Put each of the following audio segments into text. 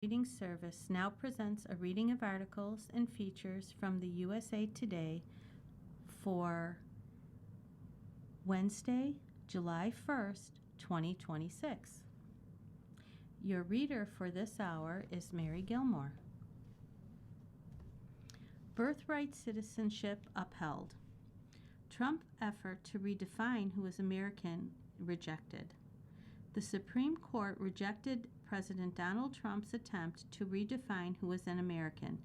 Reading Service now presents a reading of articles and features from the USA Today for Wednesday, July 1st, 2026. Your reader for this hour is Mary Gilmore. Birthright citizenship upheld. Trump effort to redefine who is American rejected. The Supreme Court rejected President Donald Trump's attempt to redefine who is an American,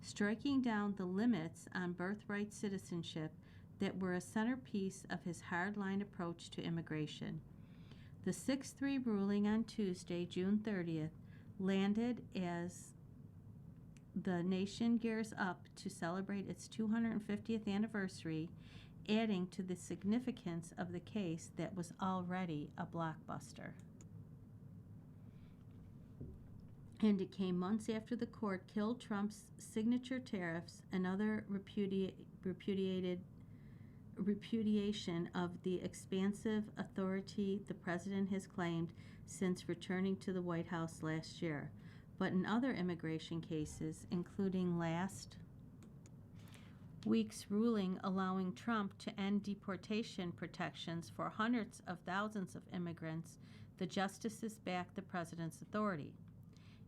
striking down the limits on birthright citizenship that were a centerpiece of his hardline approach to immigration. The 6-3 ruling on Tuesday, June 30th, landed as the nation gears up to celebrate its 250th anniversary, adding to the significance of the case that was already a blockbuster. And it came months after the court killed Trump's signature tariffs and other repudiation of the expansive authority the president has claimed since returning to the White House last year. But in other immigration cases, including last week's ruling allowing Trump to end deportation protections for hundreds of thousands of immigrants, the justices backed the president's authority.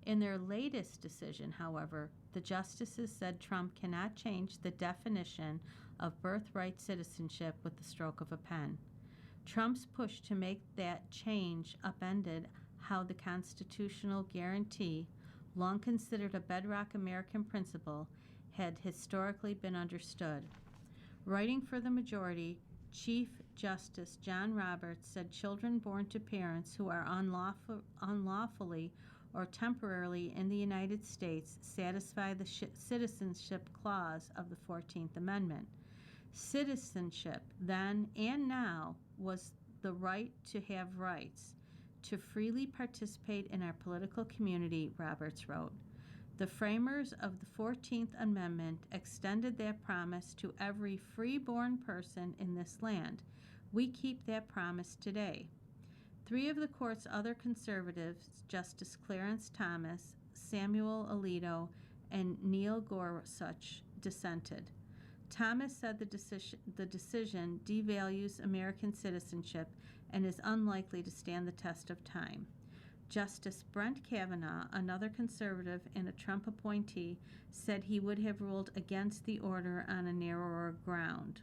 In their latest decision, however, the justices said Trump cannot change the definition of birthright citizenship with the stroke of a pen. Trump's push to make that change upended how the constitutional guarantee, long considered a bedrock American principle, had historically been understood. Writing for the majority, Chief Justice John Roberts said children born to parents who are unlawfully or temporarily in the United States satisfy the citizenship clause of the 14th Amendment. Citizenship, then and now, was the right to have rights, to freely participate in our political community, Roberts wrote. The framers of the 14th Amendment extended that promise to every free-born person in this land. We keep that promise today. Three of the court's other conservatives, Justice Clarence Thomas, Samuel Alito, and Neil Gorsuch, dissented. Thomas said the decision devalues American citizenship and is unlikely to stand the test of time. Justice Brett Kavanaugh, another conservative and a Trump appointee, said he would have ruled against the order on a narrower ground.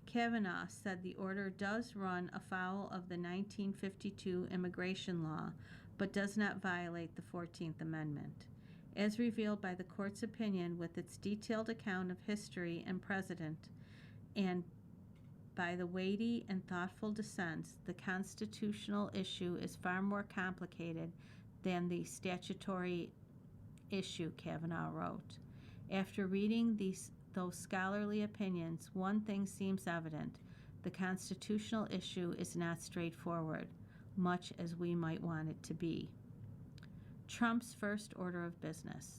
Kavanaugh said the order does run afoul of the 1952 immigration law, but does not violate the 14th Amendment. As revealed by the court's opinion with its detailed account of history and precedent, and by the weighty and thoughtful dissents, the constitutional issue is far more complicated than the statutory issue, Kavanaugh wrote. After reading those scholarly opinions, one thing seems evident. The constitutional issue is not straightforward, much as we might want it to be. Trump's first order of business.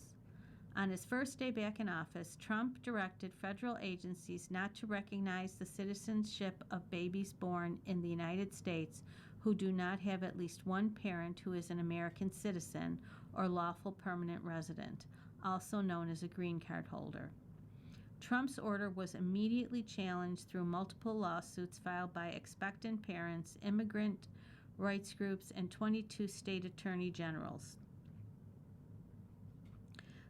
On his first day back in office, Trump directed federal agencies not to recognize the citizenship of babies born in the United States who do not have at least one parent who is an American citizen or lawful permanent resident, also known as a green card holder. Trump's order was immediately challenged through multiple lawsuits filed by expectant parents, immigrant rights groups, and 22 state attorney generals.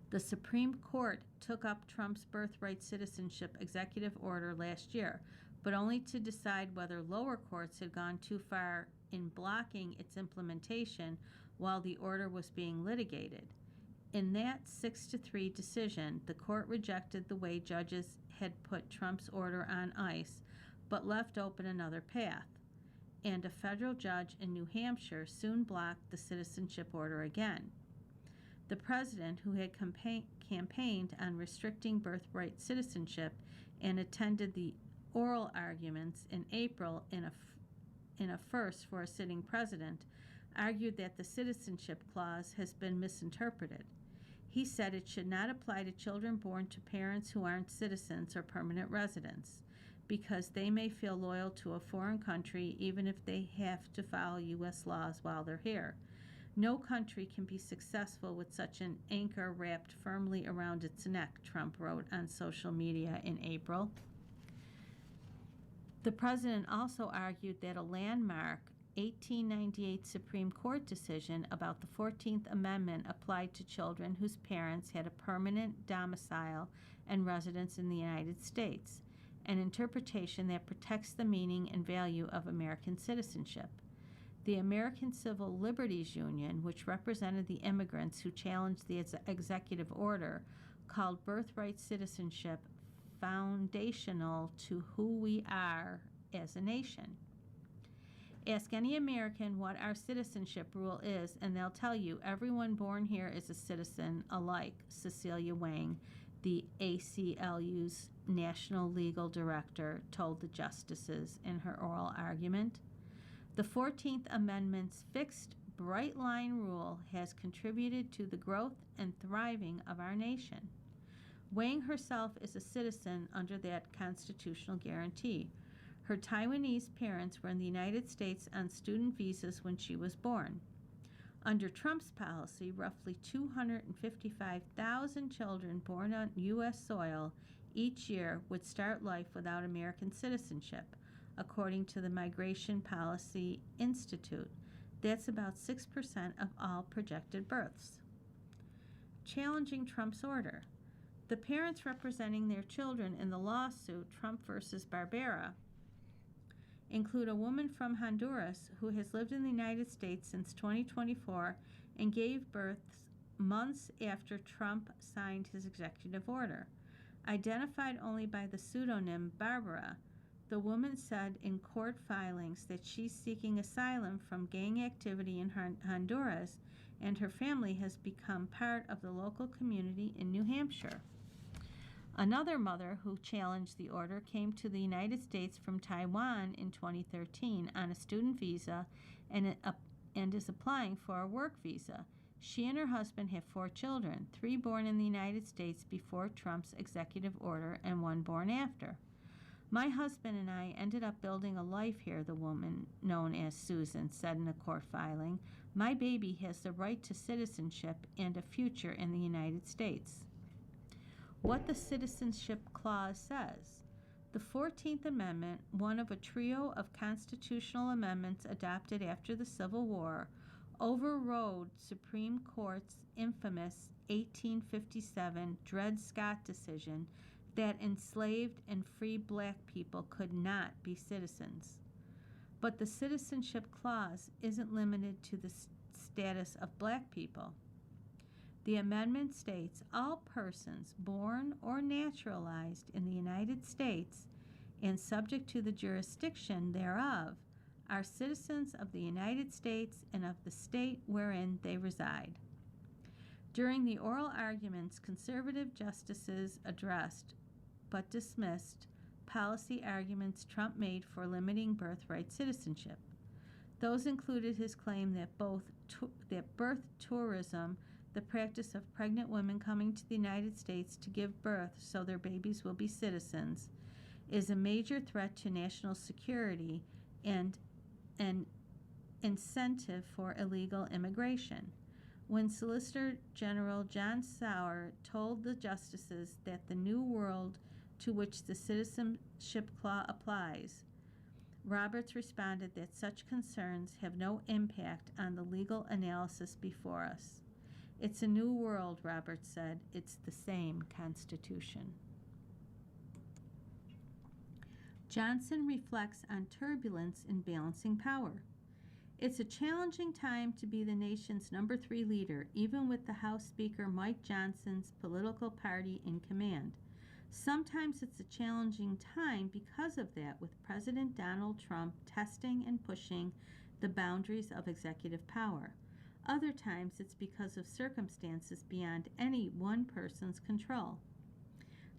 The Supreme Court took up Trump's birthright citizenship executive order last year, but only to decide whether lower courts had gone too far in blocking its implementation while the order was being litigated. In that 6-3 decision, the court rejected the way judges had put Trump's order on ice, but left open another path. And a federal judge in New Hampshire soon blocked the citizenship order again. The president, who had campaigned on restricting birthright citizenship and attended the oral arguments in April in a first for a sitting president, argued that the citizenship clause has been misinterpreted. He said it should not apply to children born to parents who aren't citizens or permanent residents, because they may feel loyal to a foreign country even if they have to follow U.S. laws while they're here. No country can be successful with such an anchor wrapped firmly around its neck, Trump wrote on social media in April. The president also argued that a landmark 1898 Supreme Court decision about the 14th Amendment applied to children whose parents had a permanent domicile and residence in the United States, an interpretation that protects the meaning and value of American citizenship. The American Civil Liberties Union, which represented the immigrants who challenged the executive order, called birthright citizenship foundational to who we are as a nation. Ask any American what our citizenship rule is, and they'll tell you everyone born here is a citizen alike, Cecilia Wang, the ACLU's National Legal Director, told the justices in her oral argument. The 14th Amendment's fixed, bright-line rule has contributed to the growth and thriving of our nation. Wang herself is a citizen under that constitutional guarantee. Her Taiwanese parents were in the United States on student visas when she was born. Under Trump's policy, roughly 255,000 children born on U.S. soil each year would start life without American citizenship, according to the Migration Policy Institute. That's about 6% of all projected births. Challenging Trump's order. The parents representing their children in the lawsuit, Trump versus Barbera, include a woman from Honduras who has lived in the United States since 2024 and gave birth months after Trump signed his executive order. Identified only by the pseudonym Barbara, the woman said in court filings that she's seeking asylum from gang activity in Honduras, and her family has become part of the local community in New Hampshire. Another mother who challenged the order came to the United States from Taiwan in 2013 on a student visa and is applying for a work visa. She and her husband have 4 children, 3 born in the United States before Trump's executive order and 1 born after. My husband and I ended up building a life here, the woman known as Susan said in a court filing. My baby has the right to citizenship and a future in the United States. What the Citizenship Clause says. The 14th Amendment, one of a trio of constitutional amendments adopted after the Civil War, overrode Supreme Court's infamous 1857 Dred Scott decision that enslaved and free black people could not be citizens. But the Citizenship Clause isn't limited to the status of black people. The amendment states all persons born or naturalized in the United States and subject to the jurisdiction thereof are citizens of the United States and of the state wherein they reside. During the oral arguments, conservative justices addressed but dismissed policy arguments Trump made for limiting birthright citizenship. Those included his claim that birth tourism, the practice of pregnant women coming to the United States to give birth so their babies will be citizens, is a major threat to national security and an incentive for illegal immigration. When Solicitor General John Sauer told the justices that the new world to which the Citizenship Clause applies, Roberts responded that such concerns have no impact on the legal analysis before us. It's a new world, Roberts said. It's the same Constitution. Johnson reflects on turbulence in balancing power. It's a challenging time to be the nation's number 3 leader, even with the House Speaker Mike Johnson's political party in command. Sometimes it's a challenging time because of that, with President Donald Trump testing and pushing the boundaries of executive power. Other times it's because of circumstances beyond any one person's control.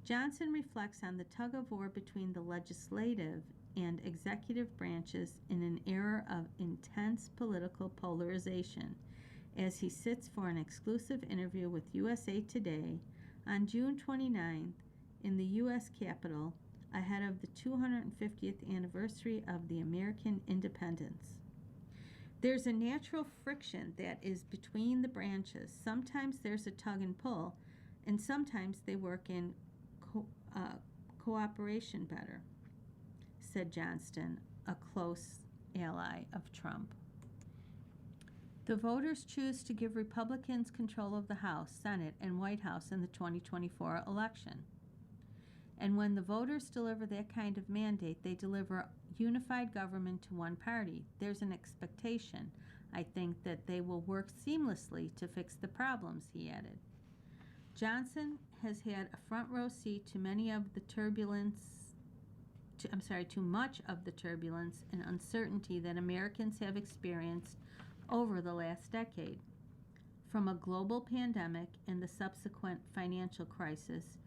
Johnson reflects on the tug-of-war between the legislative and executive branches in an era of intense political polarization as he sits for an exclusive interview with USA Today on June 29th in the U.S. Capitol ahead of the 250th anniversary of the American independence. There's a natural friction that is between the branches. Sometimes there's a tug and pull, and sometimes they work in cooperation better, said Johnston, a close ally of Trump. The voters choose to give Republicans control of the House, Senate, and White House in the 2024 election. And when the voters deliver that kind of mandate, they deliver unified government to one party. There's an expectation, I think, that they will work seamlessly to fix the problems, he added. Johnson has had a front row seat to many of the to much of the turbulence and uncertainty that Americans have experienced over the last decade. From a global pandemic and the subsequent financial crisis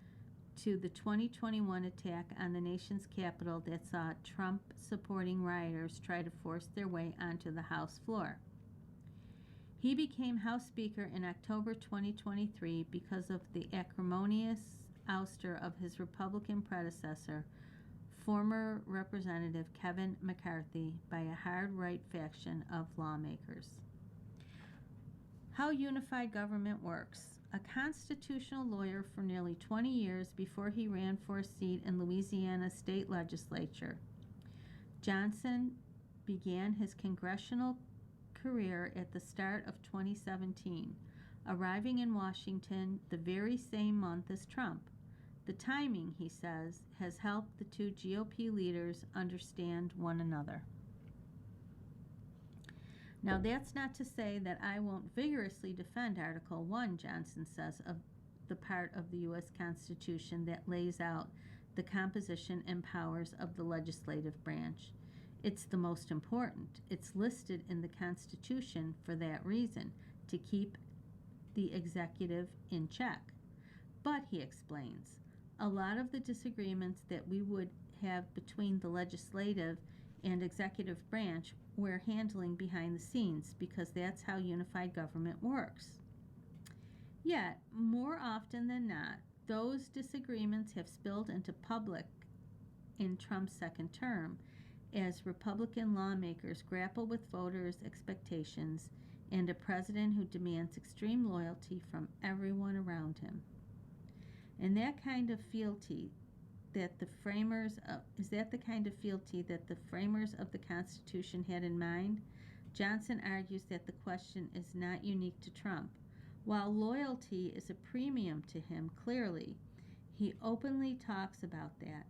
to the 2021 attack on the nation's capital that saw Trump-supporting rioters try to force their way onto the House floor. He became House Speaker in October 2023 because of the acrimonious ouster of his Republican predecessor, former Representative Kevin McCarthy, by a hard right faction of lawmakers. How unified government works. A constitutional lawyer for nearly 20 years before he ran for a seat in Louisiana state legislature, Johnson began his congressional career at the start of 2017, arriving in Washington the very same month as Trump. The timing, he says, has helped the two GOP leaders understand one another. Now, that's not to say that I won't vigorously defend Article 1, Johnson says, of the part of the U.S. Constitution that lays out the composition and powers of the legislative branch. It's the most important. It's listed in the Constitution for that reason, to keep the executive in check. But, he explains, a lot of the disagreements that we would have between the legislative and executive branch we're handling behind the scenes, because that's how unified government works. Yet, more often than not, those disagreements have spilled into public in Trump's second term as Republican lawmakers grapple with voters' expectations and a president who demands extreme loyalty from everyone around him. And that kind of fealty that the framers of, is that the kind of fealty that the framers of the Constitution had in mind? Johnson argues that the question is not unique to Trump. While loyalty is a premium to him, clearly, he openly talks about that.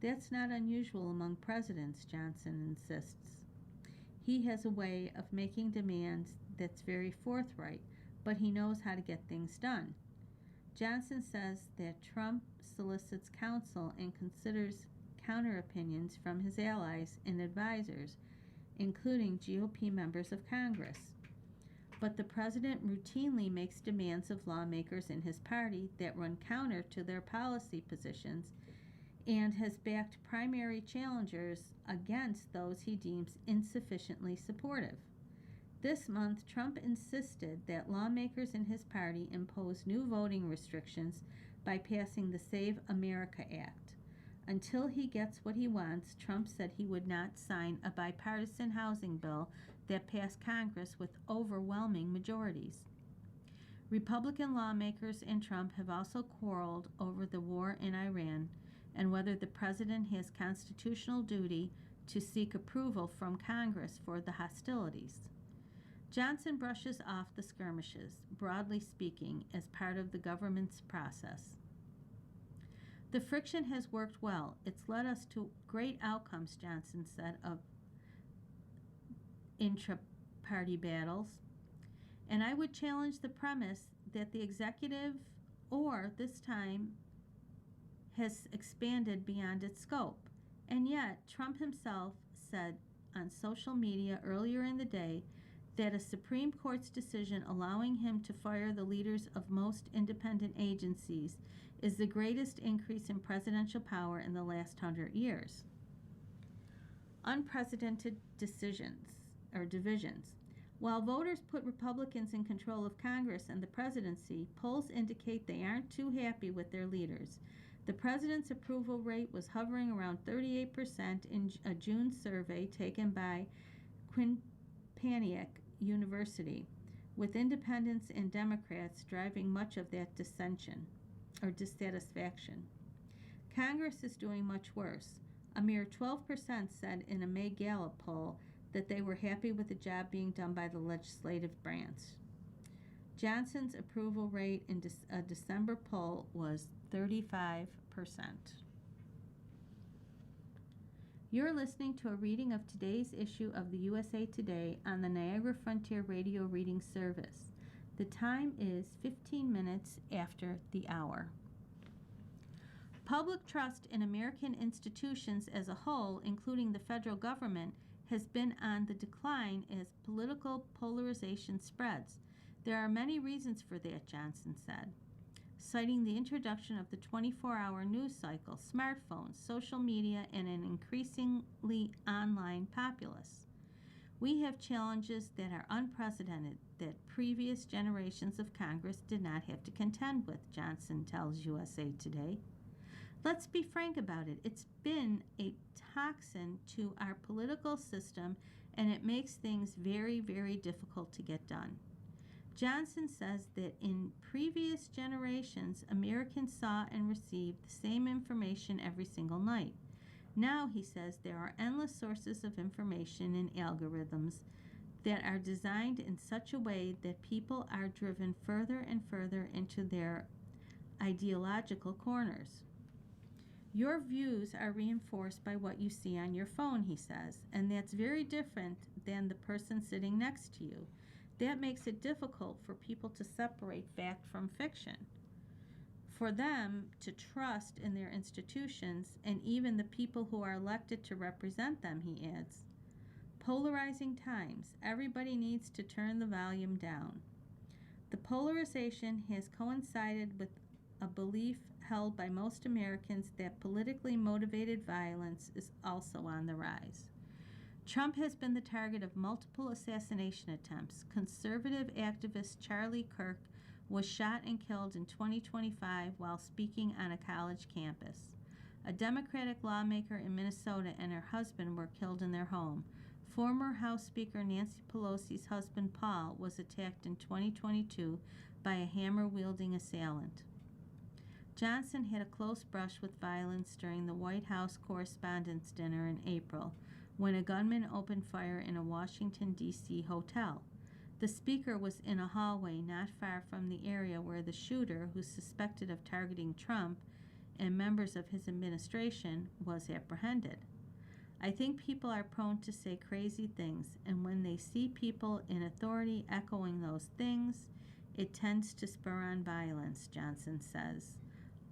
That's not unusual among presidents, Johnson insists. He has a way of making demands that's very forthright, but he knows how to get things done. Johnson says that Trump solicits counsel and considers counter opinions from his allies and advisors, including GOP members of Congress. But the president routinely makes demands of lawmakers in his party that run counter to their policy positions and has backed primary challengers against those he deems insufficiently supportive. This month, Trump insisted that lawmakers in his party impose new voting restrictions by passing the Save America Act. Until he gets what he wants, Trump said he would not sign a bipartisan housing bill that passed Congress with overwhelming majorities. Republican lawmakers and Trump have also quarreled over the war in Iran and whether the president has constitutional duty to seek approval from Congress for the hostilities. Johnson brushes off the skirmishes, broadly speaking, as part of the government's process. The friction has worked well. It's led us to great outcomes, Johnson said, of intra-party battles. And I would challenge the premise that the executive, or this time, has expanded beyond its scope. And yet, Trump himself said on social media earlier in the day that a Supreme Court's decision allowing him to fire the leaders of most independent agencies is the greatest increase in presidential power in the last 100 years. Unprecedented divisions. While voters put Republicans in control of Congress and the presidency, polls indicate they aren't too happy with their leaders. The president's approval rate was hovering around 38% in a June survey taken by Quinnipiac Quinnipiac University, with independents and Democrats driving much of that dissension or dissatisfaction. Congress is doing much worse. A mere 12% said in a May Gallup poll that they were happy with the job being done by the legislative branch. Johnson's approval rate in a December poll was 35%. You're listening to a reading of today's issue of the USA Today on the Niagara Frontier Radio Reading Service. The time is 15 minutes after the hour. Public trust in American institutions as a whole, including the federal government, has been on the decline as political polarization spreads. There are many reasons for that, Johnson said, citing the introduction of the 24-hour news cycle, smartphones, social media, and an increasingly online populace. We have challenges that are unprecedented that previous generations of Congress did not have to contend with, Johnson tells USA Today. Let's be frank about it. It's been a toxin to our political system, and it makes things very, very difficult to get done. Johnson says that in previous generations, Americans saw and received the same information every single night. Now, he says, there are endless sources of information and algorithms that are designed in such a way that people are driven further and further into their ideological corners. Your views are reinforced by what you see on your phone, he says, and that's very different than the person sitting next to you. That makes it difficult for people to separate fact from fiction, for them to trust in their institutions and even the people who are elected to represent them, he adds. Polarizing times. Everybody needs to turn the volume down. The polarization has coincided with a belief held by most Americans that politically motivated violence is also on the rise. Trump has been the target of multiple assassination attempts. Conservative activist Charlie Kirk was shot and killed in 2025 while speaking on a college campus. A Democratic lawmaker in Minnesota and her husband were killed in their home. Former House Speaker Nancy Pelosi's husband Paul was attacked in 2022 by a hammer-wielding assailant. Johnson had a close brush with violence during the White House Correspondents' Dinner in April, when a gunman opened fire in a Washington, D.C. hotel. The speaker was in a hallway not far from the area where the shooter, who's suspected of targeting Trump and members of his administration, was apprehended. I think people are prone to say crazy things, and when they see people in authority echoing those things, it tends to spur on violence, Johnson says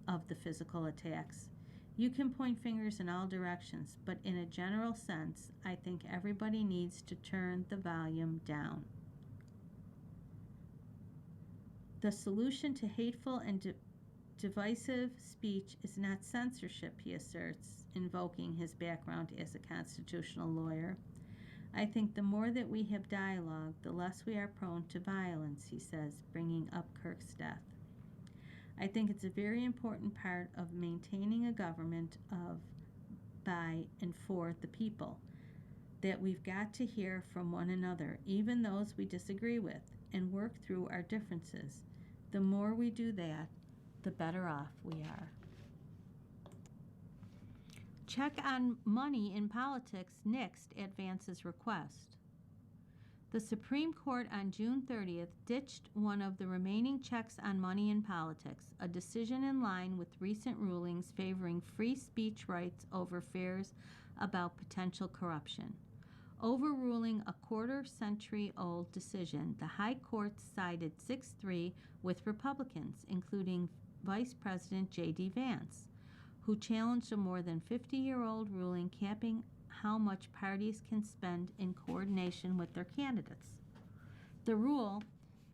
of the physical attacks. You can point fingers in all directions, but in a general sense, I think everybody needs to turn the volume down. The solution to hateful and divisive speech is not censorship, he asserts, invoking his background as a constitutional lawyer. I think the more that we have dialogue, the less we are prone to violence, he says, bringing up Kirk's death. I think it's a very important part of maintaining a government of, by, and for the people, that we've got to hear from one another, even those we disagree with, and work through our differences. The more we do that, the better off we are. Check on money in politics next advances request. The Supreme Court on June 30th ditched one of the remaining checks on money in politics, a decision in line with recent rulings favoring free speech rights over fears about potential corruption. Overruling a quarter-century-old decision, the High Court sided 6-3 with Republicans, including Vice President J.D. Vance, who challenged a more than 50-year-old ruling capping how much parties can spend in coordination with their candidates. The rule,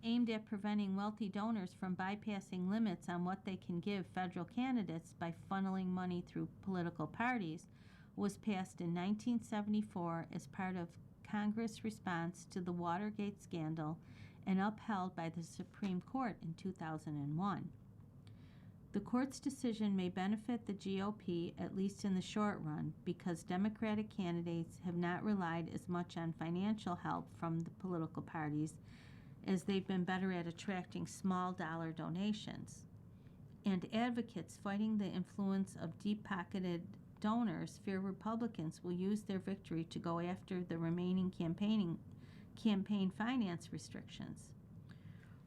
aimed at preventing wealthy donors from bypassing limits on what they can give federal candidates by funneling money through political parties, was passed in 1974 as part of Congress' response to the Watergate scandal and upheld by the Supreme Court in 2001. The court's decision may benefit the GOP, at least in the short run, because Democratic candidates have not relied as much on financial help from the political parties as they've been better at attracting small dollar donations. And advocates fighting the influence of deep-pocketed donors fear Republicans will use their victory to go after the remaining campaign finance restrictions.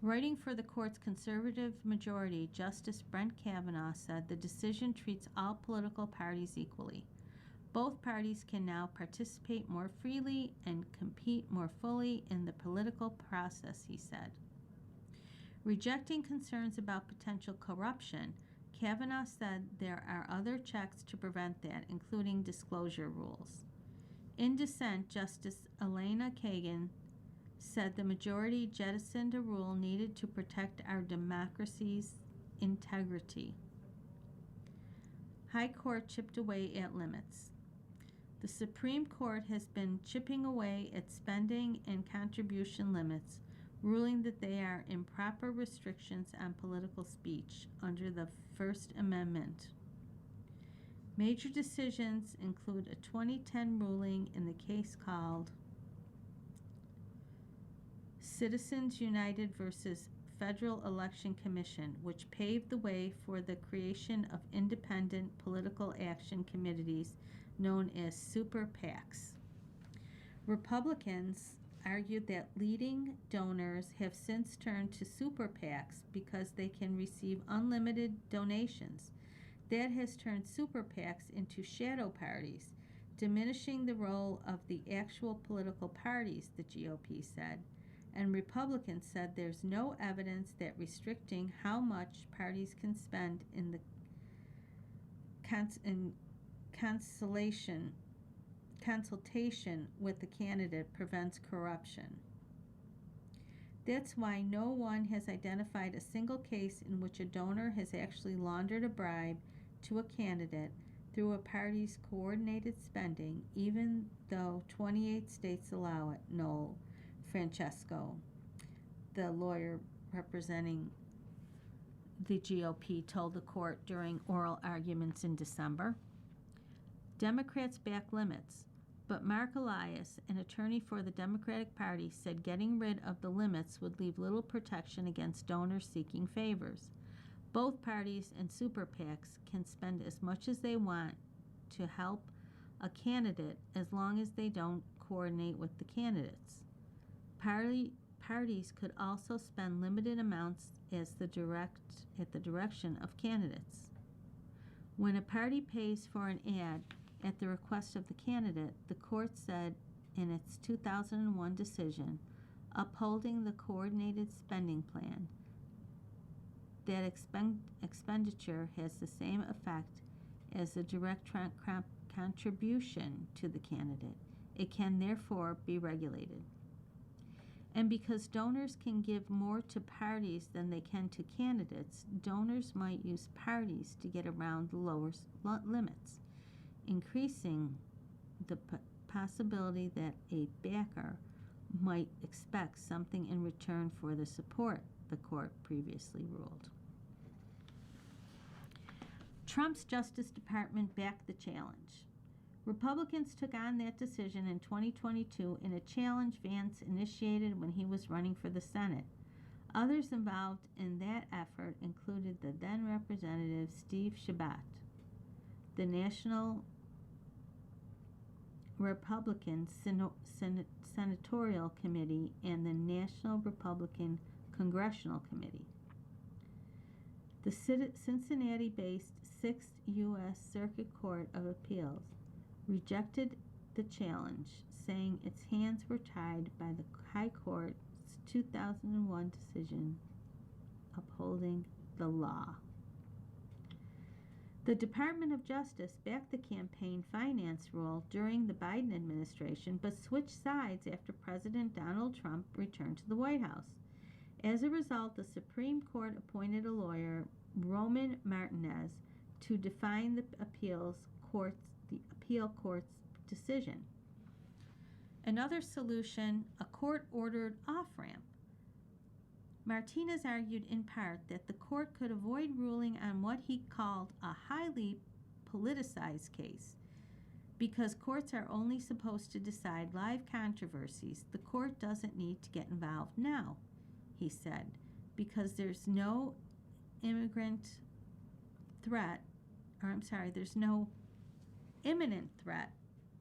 Writing for the court's conservative majority, Justice Brett Kavanaugh said the decision treats all political parties equally. Both parties can now participate more freely and compete more fully in the political process, he said. Rejecting concerns about potential corruption, Kavanaugh said there are other checks to prevent that, including disclosure rules. In dissent, Justice Elena Kagan said the majority jettisoned a rule needed to protect our democracy's integrity. High Court chipped away at limits. The Supreme Court has been chipping away at spending and contribution limits, ruling that they are improper restrictions on political speech under the First Amendment. Major decisions include a 2010 ruling in the case called Citizens United versus Federal Election Commission, which paved the way for the creation of independent political action committees known as super PACs. Republicans argued that leading donors have since turned to super PACs because they can receive unlimited donations. That has turned super PACs into shadow parties, diminishing the role of the actual political parties, the GOP said. And Republicans said there's no evidence that restricting how much parties can spend in the consultation with the candidate prevents corruption. That's why no one has identified a single case in which a donor has actually laundered a bribe to a candidate through a party's coordinated spending, even though 28 states allow it, Noel Francesco, the lawyer representing the GOP, told the court during oral arguments in December. Democrats back limits, but Mark Elias, an attorney for the Democratic Party, said getting rid of the limits would leave little protection against donors seeking favors. Both parties and super PACs can spend as much as they want to help a candidate as long as they don't coordinate with the candidates. Parties could also spend limited amounts at the direction of candidates. When a party pays for an ad at the request of the candidate, the court said in its 2001 decision upholding the coordinated spending plan that expenditure has the same effect as a direct contribution to the candidate. It can therefore be regulated. And because donors can give more to parties than they can to candidates, donors might use parties to get around the lower limits, increasing the possibility that a backer might expect something in return for the support, the court previously ruled. Trump's Justice Department backed the challenge. Republicans took on that decision in 2022 in a challenge Vance initiated when he was running for the Senate. Others involved in that effort included the then Representative Steve Chabot, the National Republican Senatorial Committee, and the National Republican Congressional Committee. The Cincinnati-based 6th U.S. Circuit Court of Appeals rejected the challenge, saying its hands were tied by the High Court's 2001 decision upholding the law. The Department of Justice backed the campaign finance rule during the Biden administration, but switched sides after President Donald Trump returned to the White House. As a result, the Supreme Court appointed a lawyer, Roman Martinez, to define the appeal court's decision. Another solution, a court-ordered off-ramp. Martinez argued in part that the court could avoid ruling on what he called a highly politicized case. Because courts are only supposed to decide live controversies, the court doesn't need to get involved now, he said, because there's no there's no imminent threat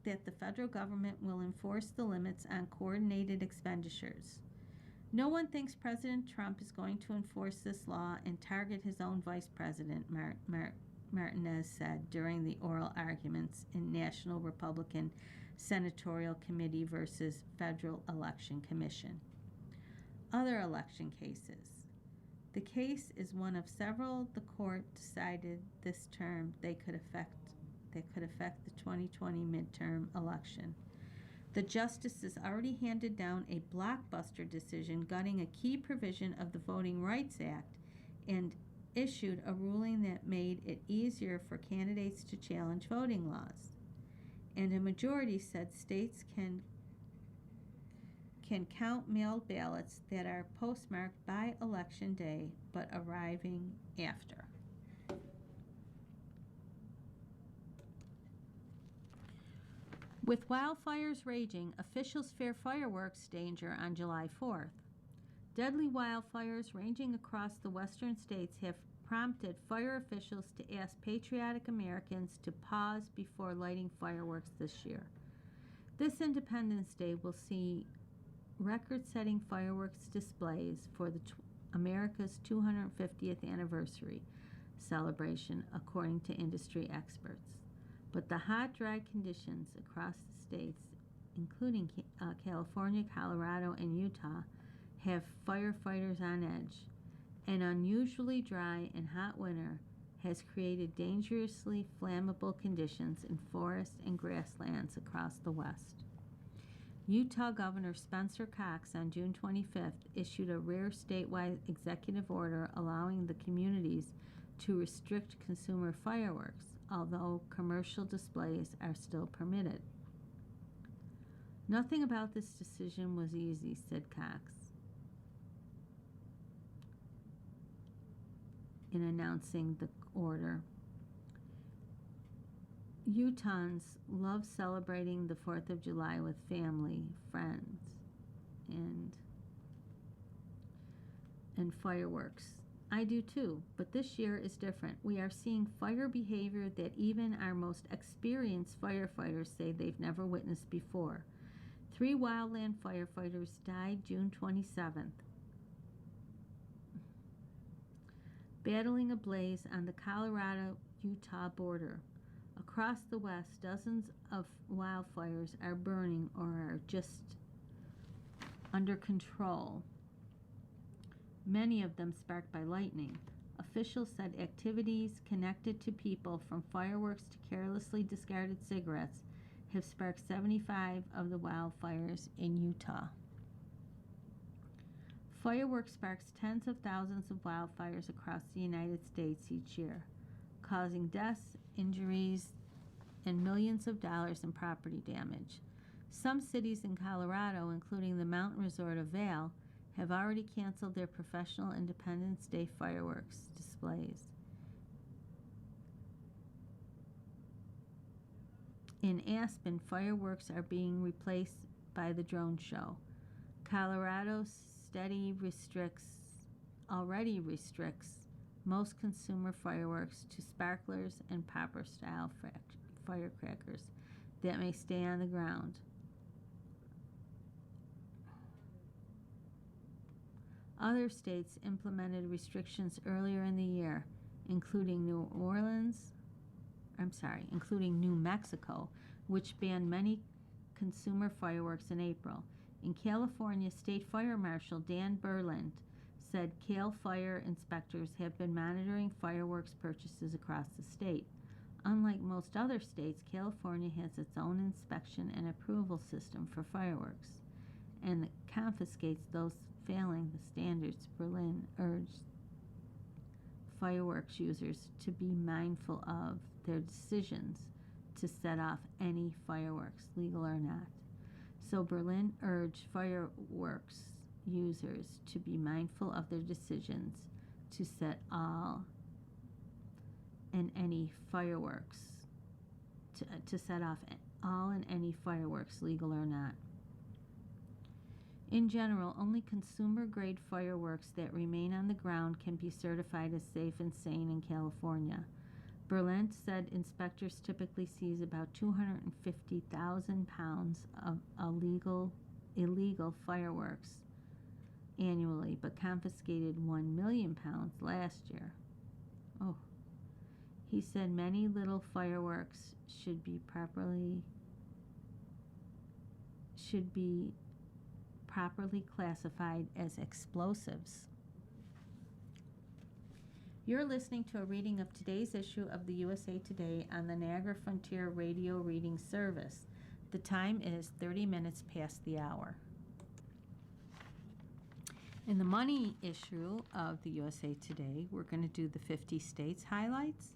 that the federal government will enforce the limits on coordinated expenditures. No one thinks President Trump is going to enforce this law and target his own vice president, Martinez said during the oral arguments in National Republican Senatorial Committee versus Federal Election Commission. Other election cases. The case is one of several the court decided this term that could affect the 2020 midterm election. The justices already handed down a blockbuster decision gutting a key provision of the Voting Rights Act and issued a ruling that made it easier for candidates to challenge voting laws. And a majority said states can count mailed ballots that are postmarked by Election Day but arriving after. With wildfires raging, officials fear fireworks danger on July 4th. Deadly wildfires ranging across the western states have prompted fire officials to ask patriotic Americans to pause before lighting fireworks this year. This Independence Day will see record-setting fireworks displays for America's 250th anniversary celebration, according to industry experts. But the hot, dry conditions across the states, including California, Colorado, and Utah, have firefighters on edge. An unusually dry and hot winter has created dangerously flammable conditions in forests and grasslands across the West. Utah Governor Spencer Cox on June 25th issued a rare statewide executive order allowing the communities to restrict consumer fireworks, although commercial displays are still permitted. Nothing about this decision was easy, said Cox in announcing the order. Utahns love celebrating the 4th of July with family, friends, and fireworks. I do too, but this year is different. We are seeing fire behavior that even our most experienced firefighters say they've never witnessed before. 3 wildland firefighters died June 27th, battling a blaze on the Colorado-Utah border. Across the West, dozens of wildfires are burning or are just under control, many of them sparked by lightning. Officials said activities connected to people, from fireworks to carelessly discarded cigarettes, have sparked 75 of the wildfires in Utah. Fireworks sparks tens of thousands of wildfires across the United States each year, causing deaths, injuries, and millions of dollars in property damage. Some cities in Colorado, including the mountain resort of Vail, have already canceled their professional Independence Day fireworks displays. In Aspen, fireworks are being replaced by the drone show. Colorado already restricts most consumer fireworks to sparklers and popper-style firecrackers that may stay on the ground. Other states implemented restrictions earlier in the year, including New Mexico, which banned many consumer fireworks in April. In California, State Fire Marshal Dan Berland said CAL FIRE inspectors have been monitoring fireworks purchases across the state. Unlike most other states, California has its own inspection and approval system for fireworks, and confiscates those failing the standards. Berlin urged fireworks users to be mindful of their decisions to set off any fireworks, legal or not. So Berlin urged users to be mindful of their decisions to set all and any fireworks, to set off all and any fireworks, legal or not. In general, only consumer-grade fireworks that remain on the ground can be certified as safe and sane in California. Berlant said inspectors typically seize about 250,000 pounds of illegal fireworks annually, but confiscated 1 million pounds last year. Oh. He said many little fireworks should be properly classified as explosives. You're listening to a reading of today's issue of the USA Today on the Niagara Frontier Radio Reading Service. The time is 30 minutes past the hour. In the money issue of the USA Today, we're going to do the 50 states highlights.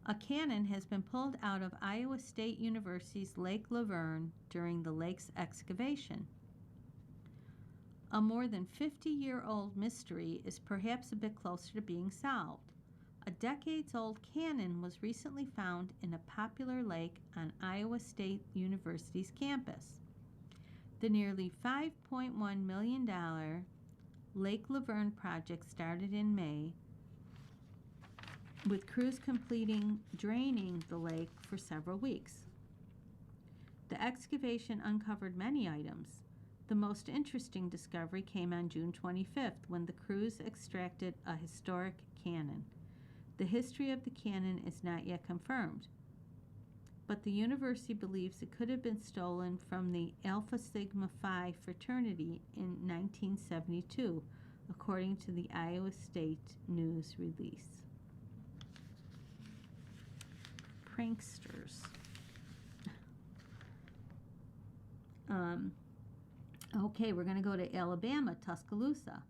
A cannon has been pulled out of Iowa State University's Lake Laverne during the lake's excavation. A more than 50-year-old mystery is perhaps a bit closer to being solved. A decades-old cannon was recently found in a popular lake on Iowa State University's campus. The nearly $5.1 million Lake Laverne project started in May, with crews draining the lake for several weeks. The excavation uncovered many items. The most interesting discovery came on June 25th when the crews extracted a historic cannon. The history of the cannon is not yet confirmed, but the university believes it could have been stolen from the Alpha Sigma Phi fraternity in 1972, according to the Iowa State News release. Pranksters. Okay, we're going to go to Alabama, Tuscaloosa.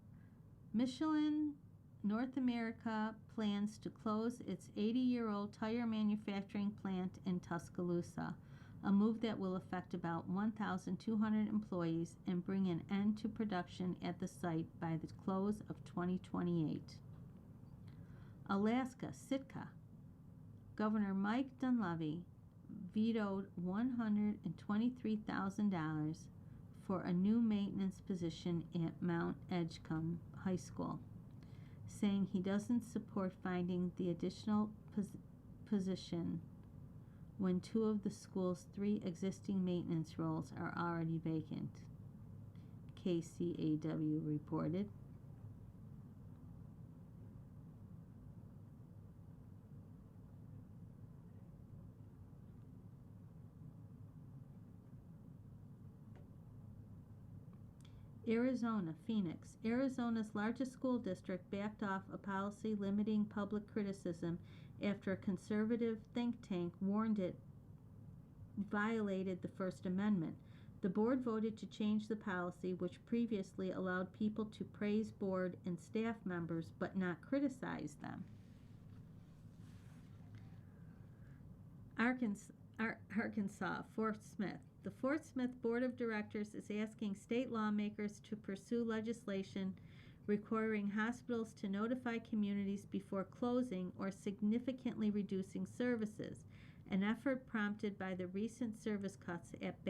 Michelin North America plans to close its 80-year-old tire manufacturing plant in Tuscaloosa, a move that will affect about 1,200 employees and bring an end to production at the site by the close of 2028. Alaska, Sitka. Governor Mike Dunleavy vetoed $123,000 for a new maintenance position at Mount Edgecombe High School, saying he doesn't support finding the additional position when 2 of the school's 3 existing maintenance roles are already vacant, KCAW reported. Arizona, Phoenix. Arizona's largest school district backed off a policy limiting public criticism after a conservative think tank warned it violated the First Amendment. The board voted to change the policy, which previously allowed people to praise board and staff members but not criticize them. Arkansas, Fort Smith. The Fort Smith Board of Directors is asking state lawmakers to pursue legislation requiring hospitals to notify communities before closing or significantly reducing services, an effort prompted by the recent service cuts at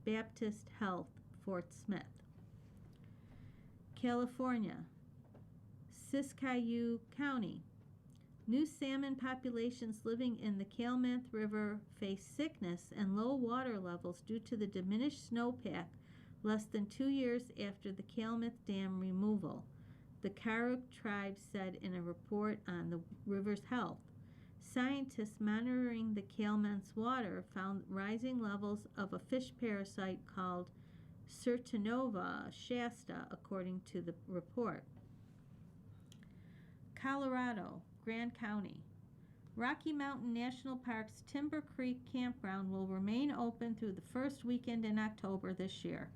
Baptist Health, Fort Smith. California, Siskiyou County. New salmon populations living in the Calumet River face sickness and low water levels due to the diminished snowpack less than 2 years after the Calumet Dam removal, the Karuk tribe said in a report on the river's health. Scientists monitoring the Calumet's water found rising levels of a fish parasite called Certinova shasta, according to the report. Colorado, Grand County. Rocky Mountain National Park's Timber Creek Campground will remain open through the first weekend in October this year,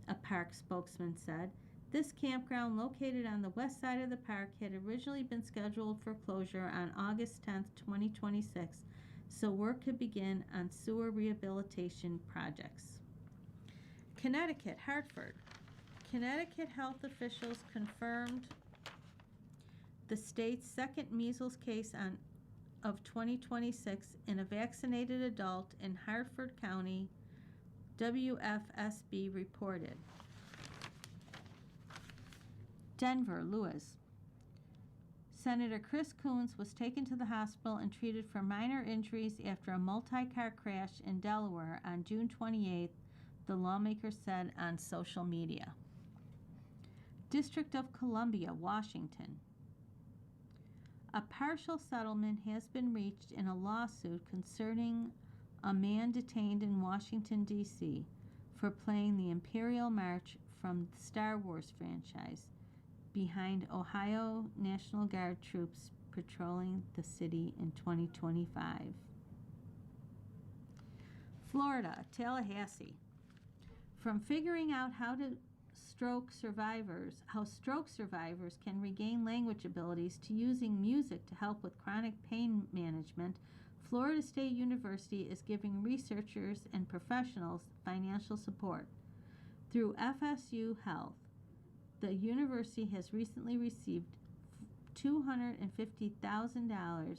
a park spokesman said. This campground, located on the west side of the park, had originally been scheduled for closure on August 10, 2026, so work could begin on sewer rehabilitation projects. Connecticut, Hartford. Connecticut health officials confirmed the state's second measles case of 2026 in a vaccinated adult in Hartford County, WFSB reported. Denver, Lewis. Senator Chris Coons was taken to the hospital and treated for minor injuries after a multi-car crash in Delaware on June 28th, the lawmaker said on social media. District of Columbia, Washington. A partial settlement has been reached in a lawsuit concerning a man detained in Washington, D.C. for playing the Imperial March from the Star Wars franchise behind Ohio National Guard troops patrolling the city in 2025. Florida, Tallahassee. From figuring out how stroke survivors can regain language abilities to using music to help with chronic pain management, Florida State University is giving researchers and professionals financial support. Through FSU Health, the university has recently received $250,000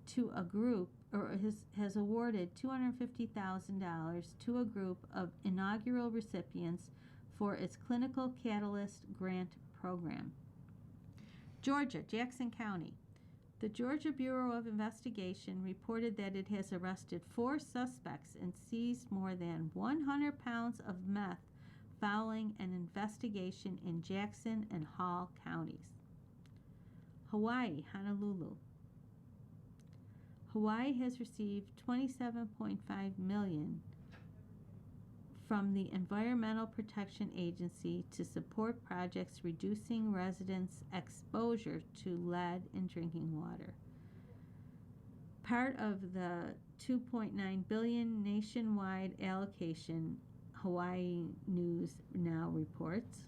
to a group, or has awarded $250,000 to a group of inaugural recipients for its Clinical Catalyst Grant Program. Georgia, Jackson County. The Georgia Bureau of Investigation reported that it has arrested 4 suspects and seized more than 100 pounds of meth following an investigation in Jackson and Hall counties. Hawaii, Honolulu. Hawaii has received $27.5 million from the Environmental Protection Agency to support projects reducing residents' exposure to lead in drinking water. Part of the $2.9 billion nationwide allocation, Hawaii News Now reports.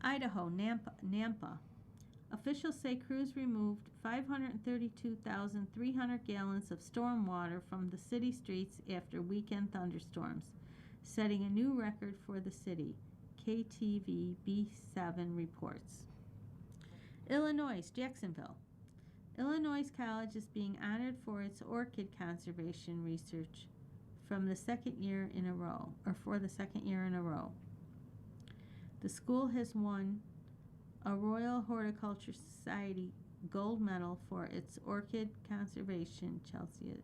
Idaho, Nampa. Officials say crews removed 532,300 gallons of storm water from the city streets after weekend thunderstorms, setting a new record for the city, KTVB7 reports. Illinois, Jacksonville. Illinois College is being honored for its orchid conservation research for the second year in a row. The school has won a Royal Horticulture Society gold medal for its orchid conservation Chelsea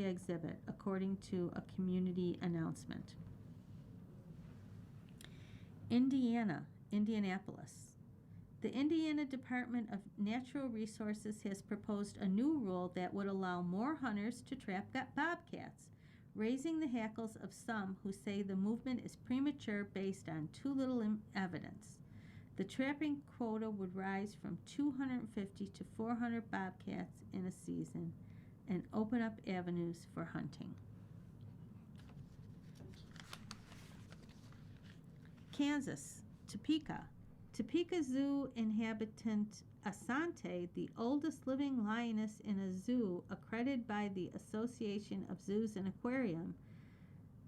exhibit, according to a community announcement. Indianapolis. The Indiana Department of Natural Resources has proposed a new rule that would allow more hunters to trap bobcats, raising the hackles of some who say the movement is premature based on too little evidence. The trapping quota would rise from 250 to 400 bobcats in a season and open up avenues for hunting. Kansas, Topeka. Topeka Zoo inhabitant Asante, the oldest living lioness in a zoo accredited by the Association of Zoos and Aquarium,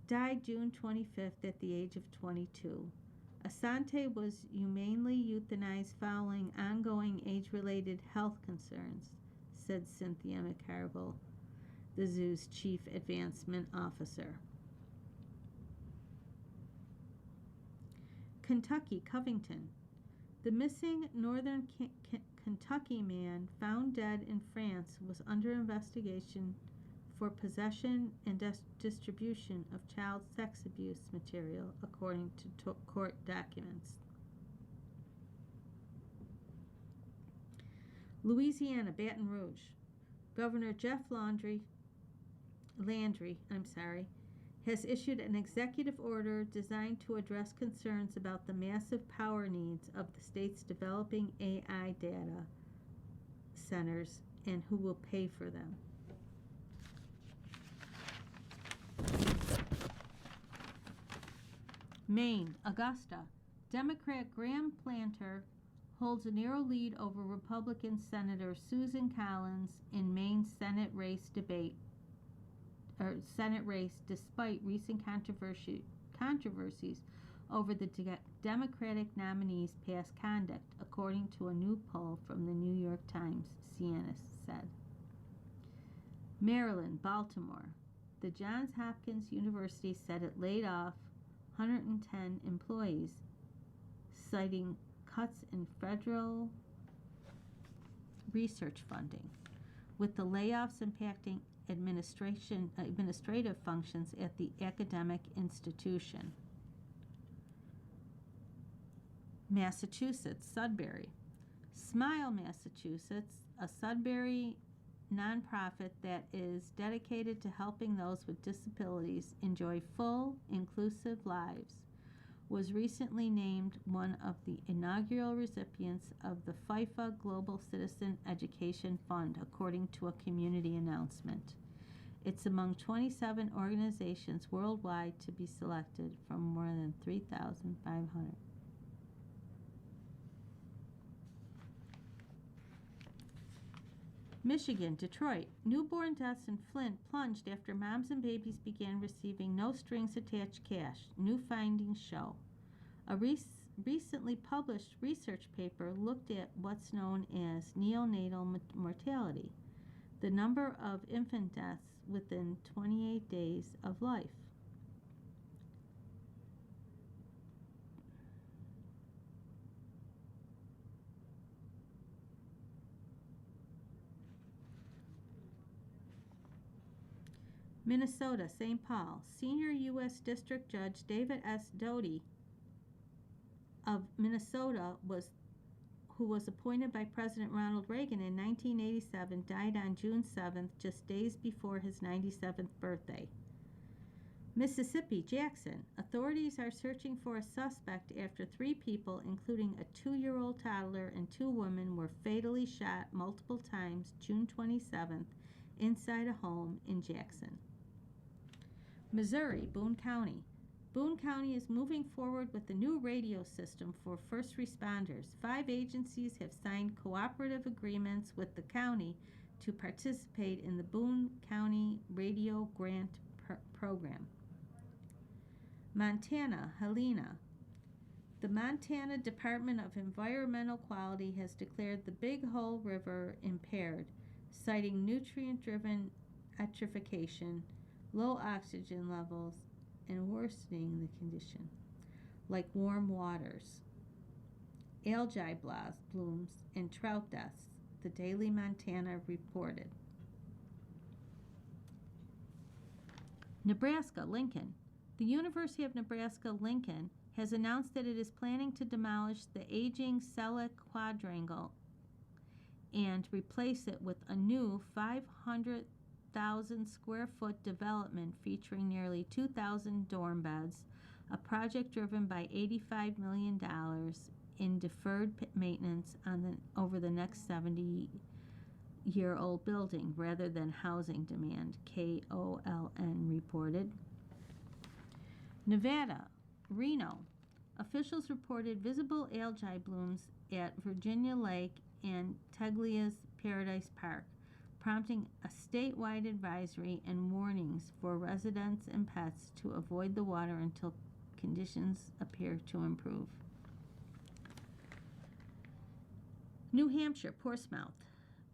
died June 25th at the age of 22. Asante was humanely euthanized following ongoing age-related health concerns, said Cynthia McCarville, the zoo's chief advancement officer. Kentucky, Covington. The missing northern Kentucky man found dead in France was under investigation for possession and distribution of child sex abuse material, according to court documents. Louisiana, Baton Rouge. Governor Jeff Landry has issued an executive order designed to address concerns about the massive power needs of the state's developing AI data centers and who will pay for them. Maine, Augusta. Democrat Graham Planter holds a narrow lead over Republican Senator Susan Collins in Maine's Senate race debate Senate race despite recent controversies over the Democratic nominee's past conduct, according to a new poll from the New York Times, CNN said. Maryland, Baltimore. The Johns Hopkins University said it laid off 110 employees, citing cuts in federal research funding, with the layoffs impacting administrative functions at the academic institution. Massachusetts, Sudbury. Smile, Massachusetts, a Sudbury nonprofit that is dedicated to helping those with disabilities enjoy full, inclusive lives, was recently named one of the inaugural recipients of the FIFA Global Citizen Education Fund, according to a community announcement. It's among 27 organizations worldwide to be selected from more than 3,500. Michigan, Detroit. Newborn deaths in Flint plunged after moms and babies began receiving no strings attached cash, new findings show. A recently published research paper looked at what's known as neonatal mortality, the number of infant deaths within 28 days of life. Minnesota, St. Paul. Senior U.S. District Judge David S. Doty of Minnesota, who was appointed by President Ronald Reagan in 1987, died on June 7th, just days before his 97th birthday. Mississippi, Jackson. Authorities are searching for a suspect after 3 people, including a 2-year-old toddler and 2 women, were fatally shot multiple times June 27th inside a home in Jackson. Missouri, Boone County. Boone County is moving forward with a new radio system for first responders. 5 agencies have signed cooperative agreements with the county to participate in the Boone County Radio Grant Program. Montana, Helena. The Montana Department of Environmental Quality has declared the Big Hole River impaired, citing nutrient-driven eutrophication, low oxygen levels, and worsening the condition, like warm waters, algae blooms, and trout deaths, the Daily Montana reported. Nebraska, Lincoln. The University of Nebraska-Lincoln has announced that it is planning to demolish the aging Selleck Quadrangle and replace it with a new 500,000 square foot development featuring nearly 2,000 dorm beds, a project driven by $85 million in deferred maintenance over the next 70-year-old building rather than housing demand, KOLN reported. Nevada, Reno. Officials reported visible algae blooms at Virginia Lake and Teglia's Paradise Park, prompting a statewide advisory and warnings for residents and pets to avoid the water until conditions appear to improve. New Hampshire, Portsmouth.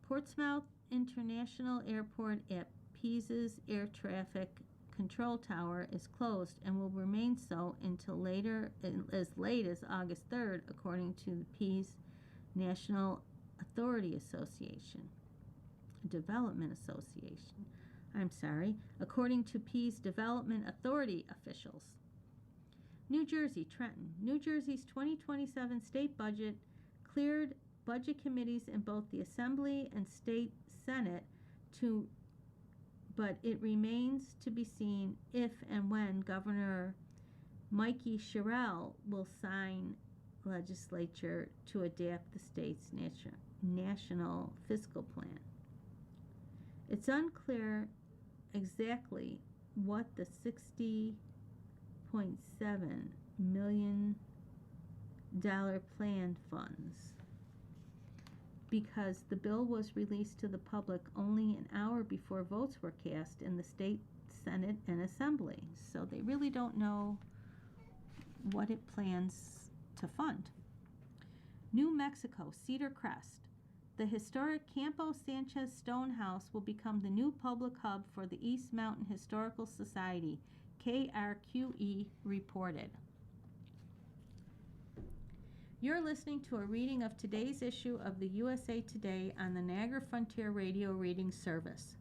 Portsmouth International Airport at Pisa's Air Traffic Control Tower is closed and will remain so until as late as August 3rd, according to the Pisa National Authority Association. Development Association. According to Pisa Development Authority officials. New Jersey, Trenton. New Jersey's 2027 state budget cleared budget committees in both the Assembly and State Senate but it remains to be seen if and when Governor Mikey Sherrill will sign legislature to adapt the state's national fiscal plan. It's unclear exactly what the $60.7 million plan funds, because the bill was released to the public only an hour before votes were cast in the state Senate and Assembly. So they really don't know what it plans to fund. New Mexico, Cedar Crest. The historic Campo Sanchez Stone House will become the new public hub for the East Mountain Historical Society, KRQE reported. You're listening to a reading of today's issue of the USA Today on the Niagara Frontier Radio Reading Service.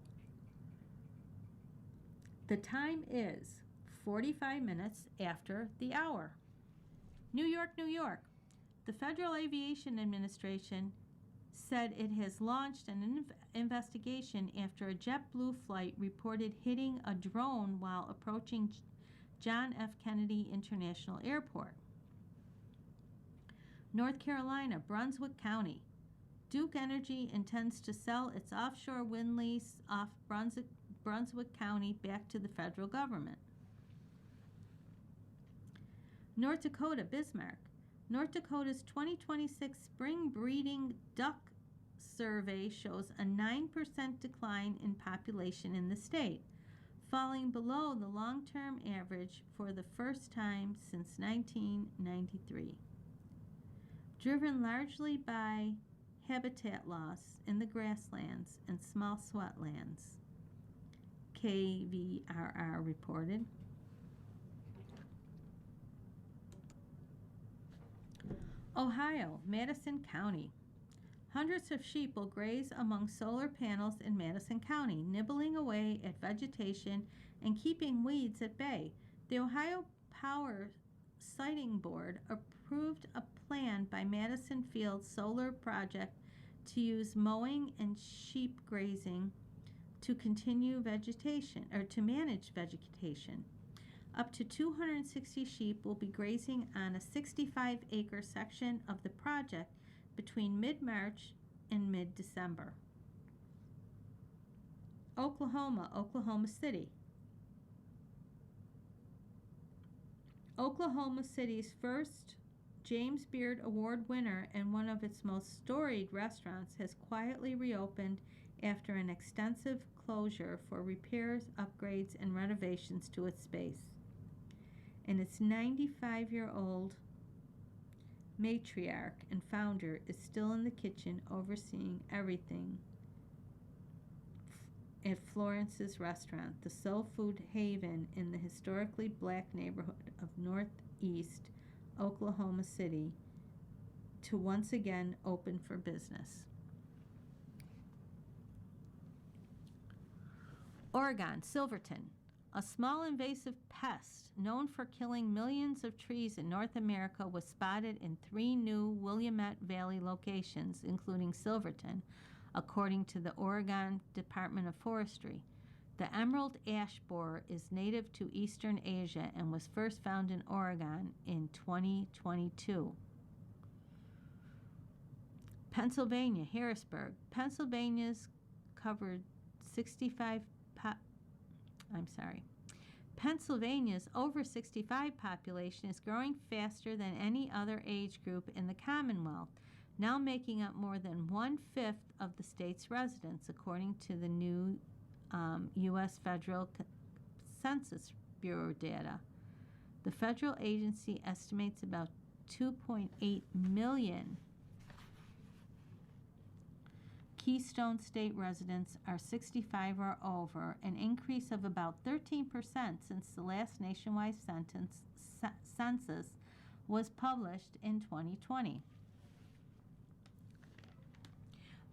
The time is 45 minutes after the hour. New York, New York. The Federal Aviation Administration said it has launched an investigation after a JetBlue flight reported hitting a drone while approaching John F. Kennedy International Airport. North Carolina, Brunswick County. Duke Energy intends to sell its offshore wind lease off Brunswick County back to the federal government. North Dakota, Bismarck. North Dakota's 2026 spring breeding duck survey shows a 9% decline in population in the state, falling below the long-term average for the first time since 1993. Driven largely by habitat loss in the grasslands and small sweatlands, KVRR reported. Ohio, Madison County. Hundreds of sheep will graze among solar panels in Madison County, nibbling away at vegetation and keeping weeds at bay. The Ohio Power Siting Board approved a plan by Madison Field Solar Project to use mowing and sheep grazing to continue vegetation, or to manage vegetation. Up to 260 sheep will be grazing on a 65-acre section of the project between mid-March and mid-December. Oklahoma, Oklahoma City. Oklahoma City's first James Beard Award winner and one of its most storied restaurants has quietly reopened after an extensive closure for repairs, upgrades, and renovations to its space. And its 95-year-old matriarch and founder is still in the kitchen overseeing everything at Florence's restaurant, the soul food haven in the historically black neighborhood of Northeast Oklahoma City, to once again open for business. Oregon, Silverton. A small invasive pest known for killing millions of trees in North America was spotted in 3 new Willamette Valley locations, including Silverton, according to the Oregon Department of Forestry. The emerald ash borer is native to eastern Asia and was first found in Oregon in 2022. Pennsylvania, Harrisburg. Pennsylvania's over 65 population is growing faster than any other age group in the Commonwealth, now making up more than 1/5 of the state's residents, according to the new U.S. Federal Census Bureau data. The federal agency estimates about 2.8 million Keystone State residents are 65 or over, an increase of about 13% since the last nationwide census was published in 2020.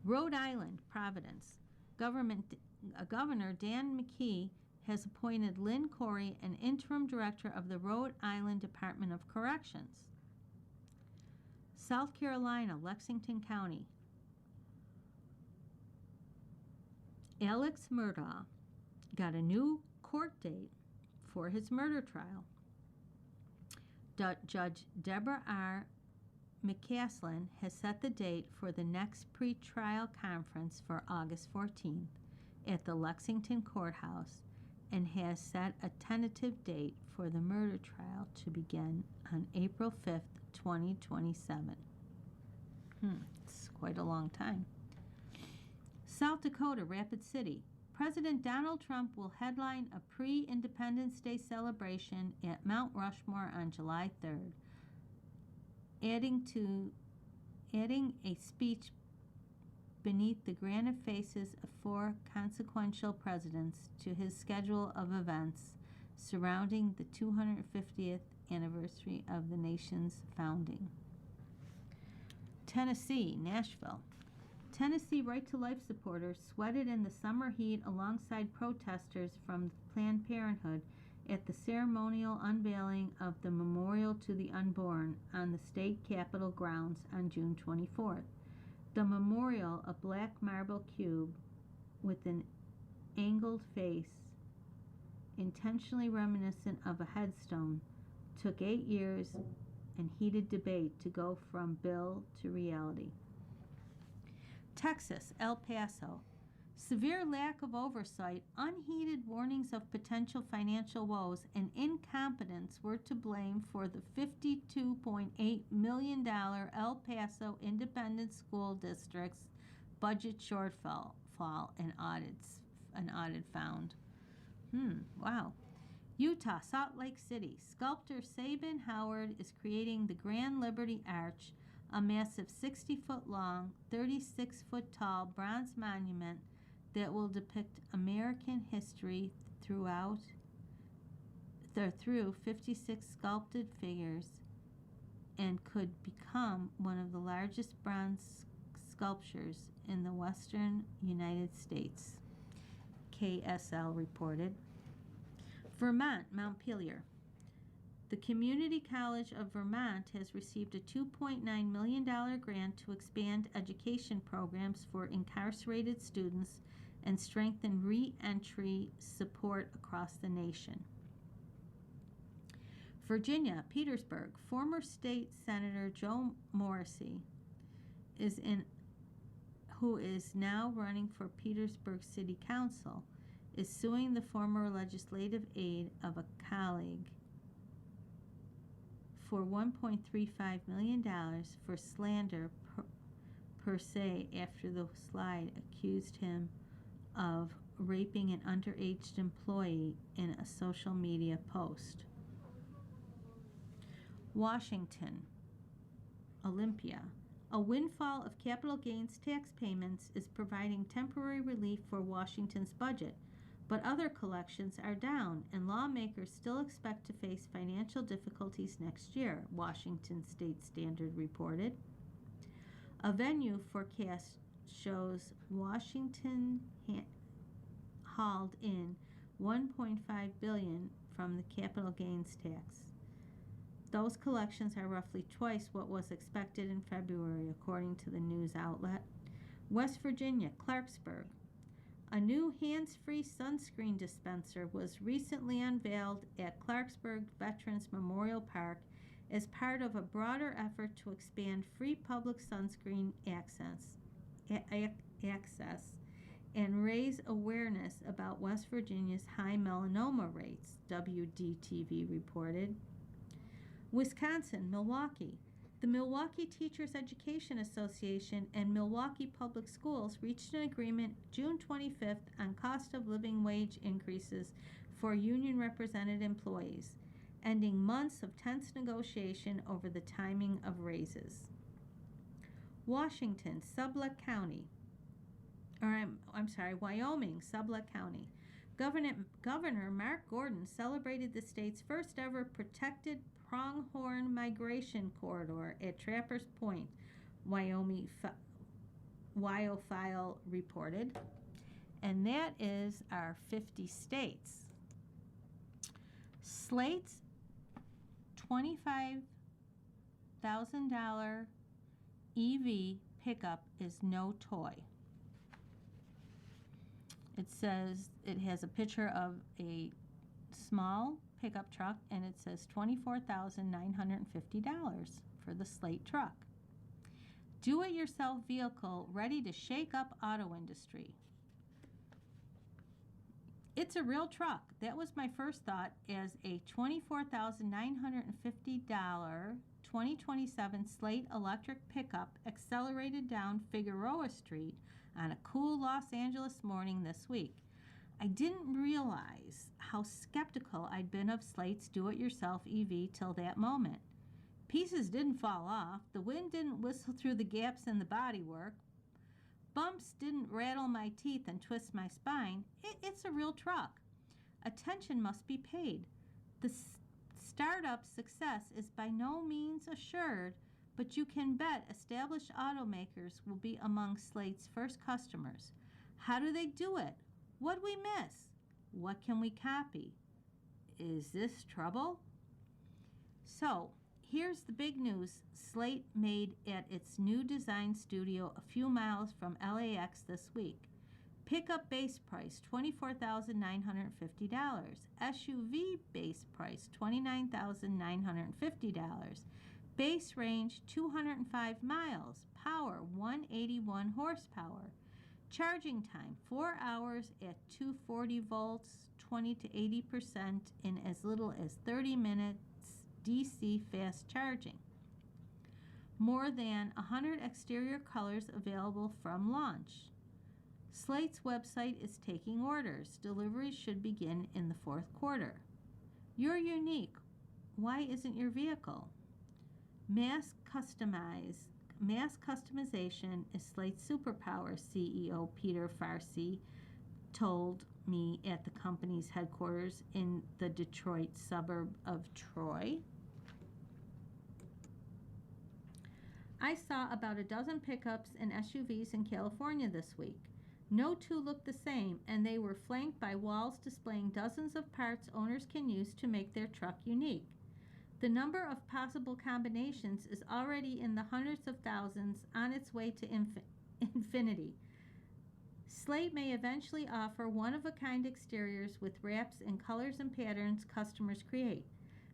Rhode Island, Providence. Governor Dan McKee has appointed Lynn Corey an interim director of the Rhode Island Department of Corrections. South Carolina, Lexington County. Alex Murdaugh got a new court date for his murder trial. Judge Deborah R. McCaslin has set the date for the next pretrial conference for August 14th at the Lexington Courthouse and has set a tentative date for the murder trial to begin on April 5th, 2027. It's quite a long time. South Dakota, Rapid City. President Donald Trump will headline a pre-Independence Day celebration at Mount Rushmore on July 3rd, adding a speech beneath the granite faces of 4 consequential presidents to his schedule of events surrounding the 250th anniversary of the nation's founding. Tennessee, Nashville. Tennessee Right to Life supporters sweated in the summer heat alongside protesters from Planned Parenthood at the ceremonial unveiling of the Memorial to the Unborn on the state capitol grounds on June 24th. The memorial, a black marble cube with an angled face, intentionally reminiscent of a headstone, took 8 years and heated debate to go from bill to reality. Texas, El Paso. Severe lack of oversight, unheeded warnings of potential financial woes, and incompetence were to blame for the $52.8 million El Paso Independent School District's budget shortfall, an audit found. Wow. Utah, Salt Lake City. Sculptor Sabin Howard is creating the Grand Liberty Arch, a massive 60-foot long, 36-foot-tall bronze monument that will depict American history through 56 sculpted figures and could become one of the largest bronze sculptures in the western United States, KSL reported. Vermont, Montpelier. The Community College of Vermont has received a $2.9 million grant to expand education programs for incarcerated students and strengthen re-entry support across the nation. Virginia, Petersburg. Former State Senator Joe Morrissey, who is now running for Petersburg City Council, is suing the former legislative aide of a colleague for $1.35 million for slander per se after the slide accused him of raping an underage employee in a social media post. Washington, Olympia. A windfall of capital gains tax payments is providing temporary relief for Washington's budget, but other collections are down, and lawmakers still expect to face financial difficulties next year, Washington State Standard reported. A venue forecast shows Washington hauled in $1.5 billion from the capital gains tax. Those collections are roughly twice what was expected in February, according to the news outlet. West Virginia, Clarksburg. A new hands-free sunscreen dispenser was recently unveiled at Clarksburg Veterans Memorial Park as part of a broader effort to expand free public sunscreen access and raise awareness about West Virginia's high melanoma rates, WDTV reported. Wisconsin, Milwaukee. The Milwaukee Teachers Education Association and Milwaukee Public Schools reached an agreement June 25th on cost of living wage increases for union-represented employees, ending months of tense negotiation over the timing of raises. Washington, Wyoming, Sublette County. Governor Mark Gordon celebrated the state's first ever protected pronghorn migration corridor at Trappers Point, Wyoming, WyoFile reported. And that is our 50 states. Slate's $25,000 EV pickup is no toy. It says it has a picture of a small pickup truck, and it says $24,950 for the Slate truck. Do-it-yourself vehicle ready to shake up auto industry. It's a real truck. That was my first thought, as a $24,950 2027 Slate electric pickup accelerated down Figueroa Street on a cool Los Angeles morning this week. I didn't realize how skeptical I'd been of Slate's do-it-yourself EV till that moment. Pieces didn't fall off, the wind didn't whistle through the gaps in the bodywork, bumps didn't rattle my teeth and twist my spine. It's a real truck. Attention must be paid. The startup success is by no means assured, but you can bet established automakers will be among Slate's first customers. How do they do it? What'd we miss? What can we copy? Is this trouble? So, here's the big news Slate made at its new design studio a few miles from LAX this week. Pickup base price $24,950. SUV base price $29,950. Base range 205 miles. Power 181 horsepower. Charging time 4 hours at 240 volts, 20 to 80% in as little as 30 minutes DC fast charging. More than 100 exterior colors available from launch. Slate's website is taking orders. Deliveries should begin in the fourth quarter. You're unique. Why isn't your vehicle? Mass customization is Slate's superpower, CEO Peter Farsi told me at the company's headquarters in the Detroit suburb of Troy. I saw about a dozen pickups and SUVs in California this week. No two looked the same, and they were flanked by walls displaying dozens of parts owners can use to make their truck unique. The number of possible combinations is already in the hundreds of thousands, on its way to infinity. Slate may eventually offer one-of-a-kind exteriors with wraps in colors and patterns customers create.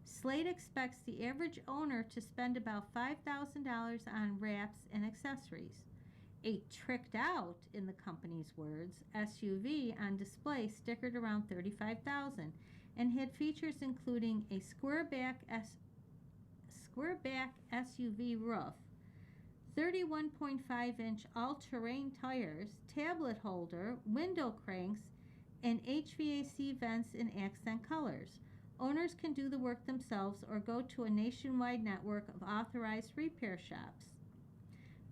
Slate expects the average owner to spend about $5,000 on wraps and accessories. A tricked out, in the company's words, SUV on display stickered around $35,000 and had features including a square back SUV roof, 31.5-inch all-terrain tires, tablet holder, window cranks, and HVAC vents in accent colors. Owners can do the work themselves or go to a nationwide network of authorized repair shops.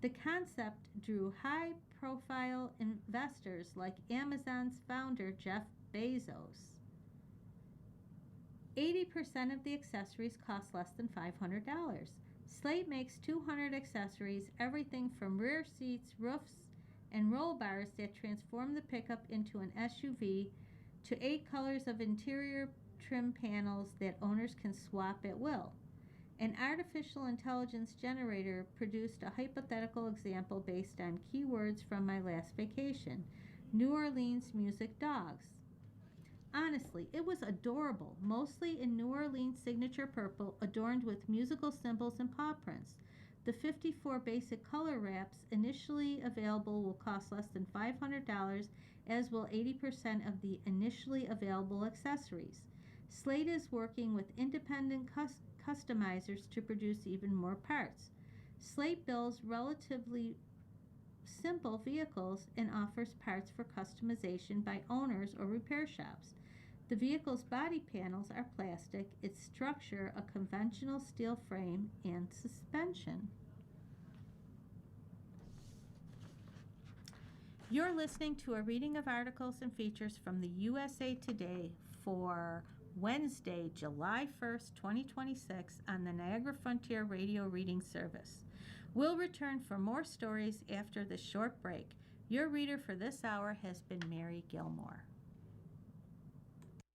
The concept drew high-profile investors like Amazon's founder Jeff Bezos. 80% of the accessories cost less than $500. Slate makes 200 accessories, everything from rear seats, roofs, and roll bars that transform the pickup into an SUV, to 8 colors of interior trim panels that owners can swap at will. An artificial intelligence generator produced a hypothetical example based on keywords from my last vacation: New Orleans music dogs. Honestly, it was adorable, mostly in New Orleans signature purple, adorned with musical symbols and paw prints. The 54 basic color wraps initially available will cost less than $500, as will 80% of the initially available accessories. Slate is working with independent customizers to produce even more parts. Slate builds relatively simple vehicles and offers parts for customization by owners or repair shops. The vehicle's body panels are plastic, its structure a conventional steel frame and suspension. You're listening to a reading of articles and features from the USA Today for Wednesday, July 1st, 2026 on the Niagara Frontier Radio Reading Service. We'll return for more stories after this short break. Your reader for this hour has been Mary Gilmore.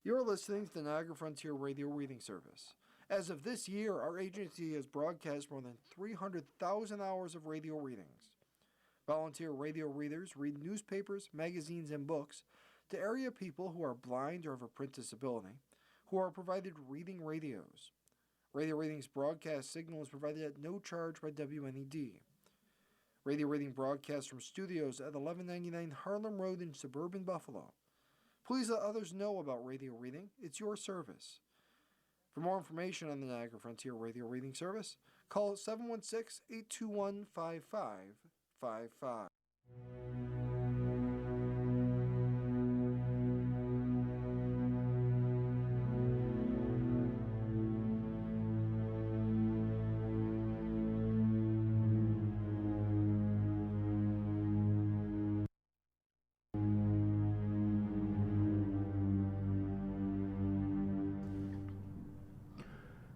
You're listening to the Niagara Frontier Radio Reading Service. As of this year, our agency has broadcast more than 300,000 hours of radio readings. Volunteer radio readers read newspapers, magazines, and books to area people who are blind or have a print disability, who are provided reading radios. Radio Reading's broadcast signal is provided at no charge by WNED. Radio Reading broadcasts from studios at 1199 Harlem Road in suburban Buffalo. Please let others know about Radio Reading. It's your service. For more information on the Niagara Frontier Radio Reading Service, call 716-821-5555.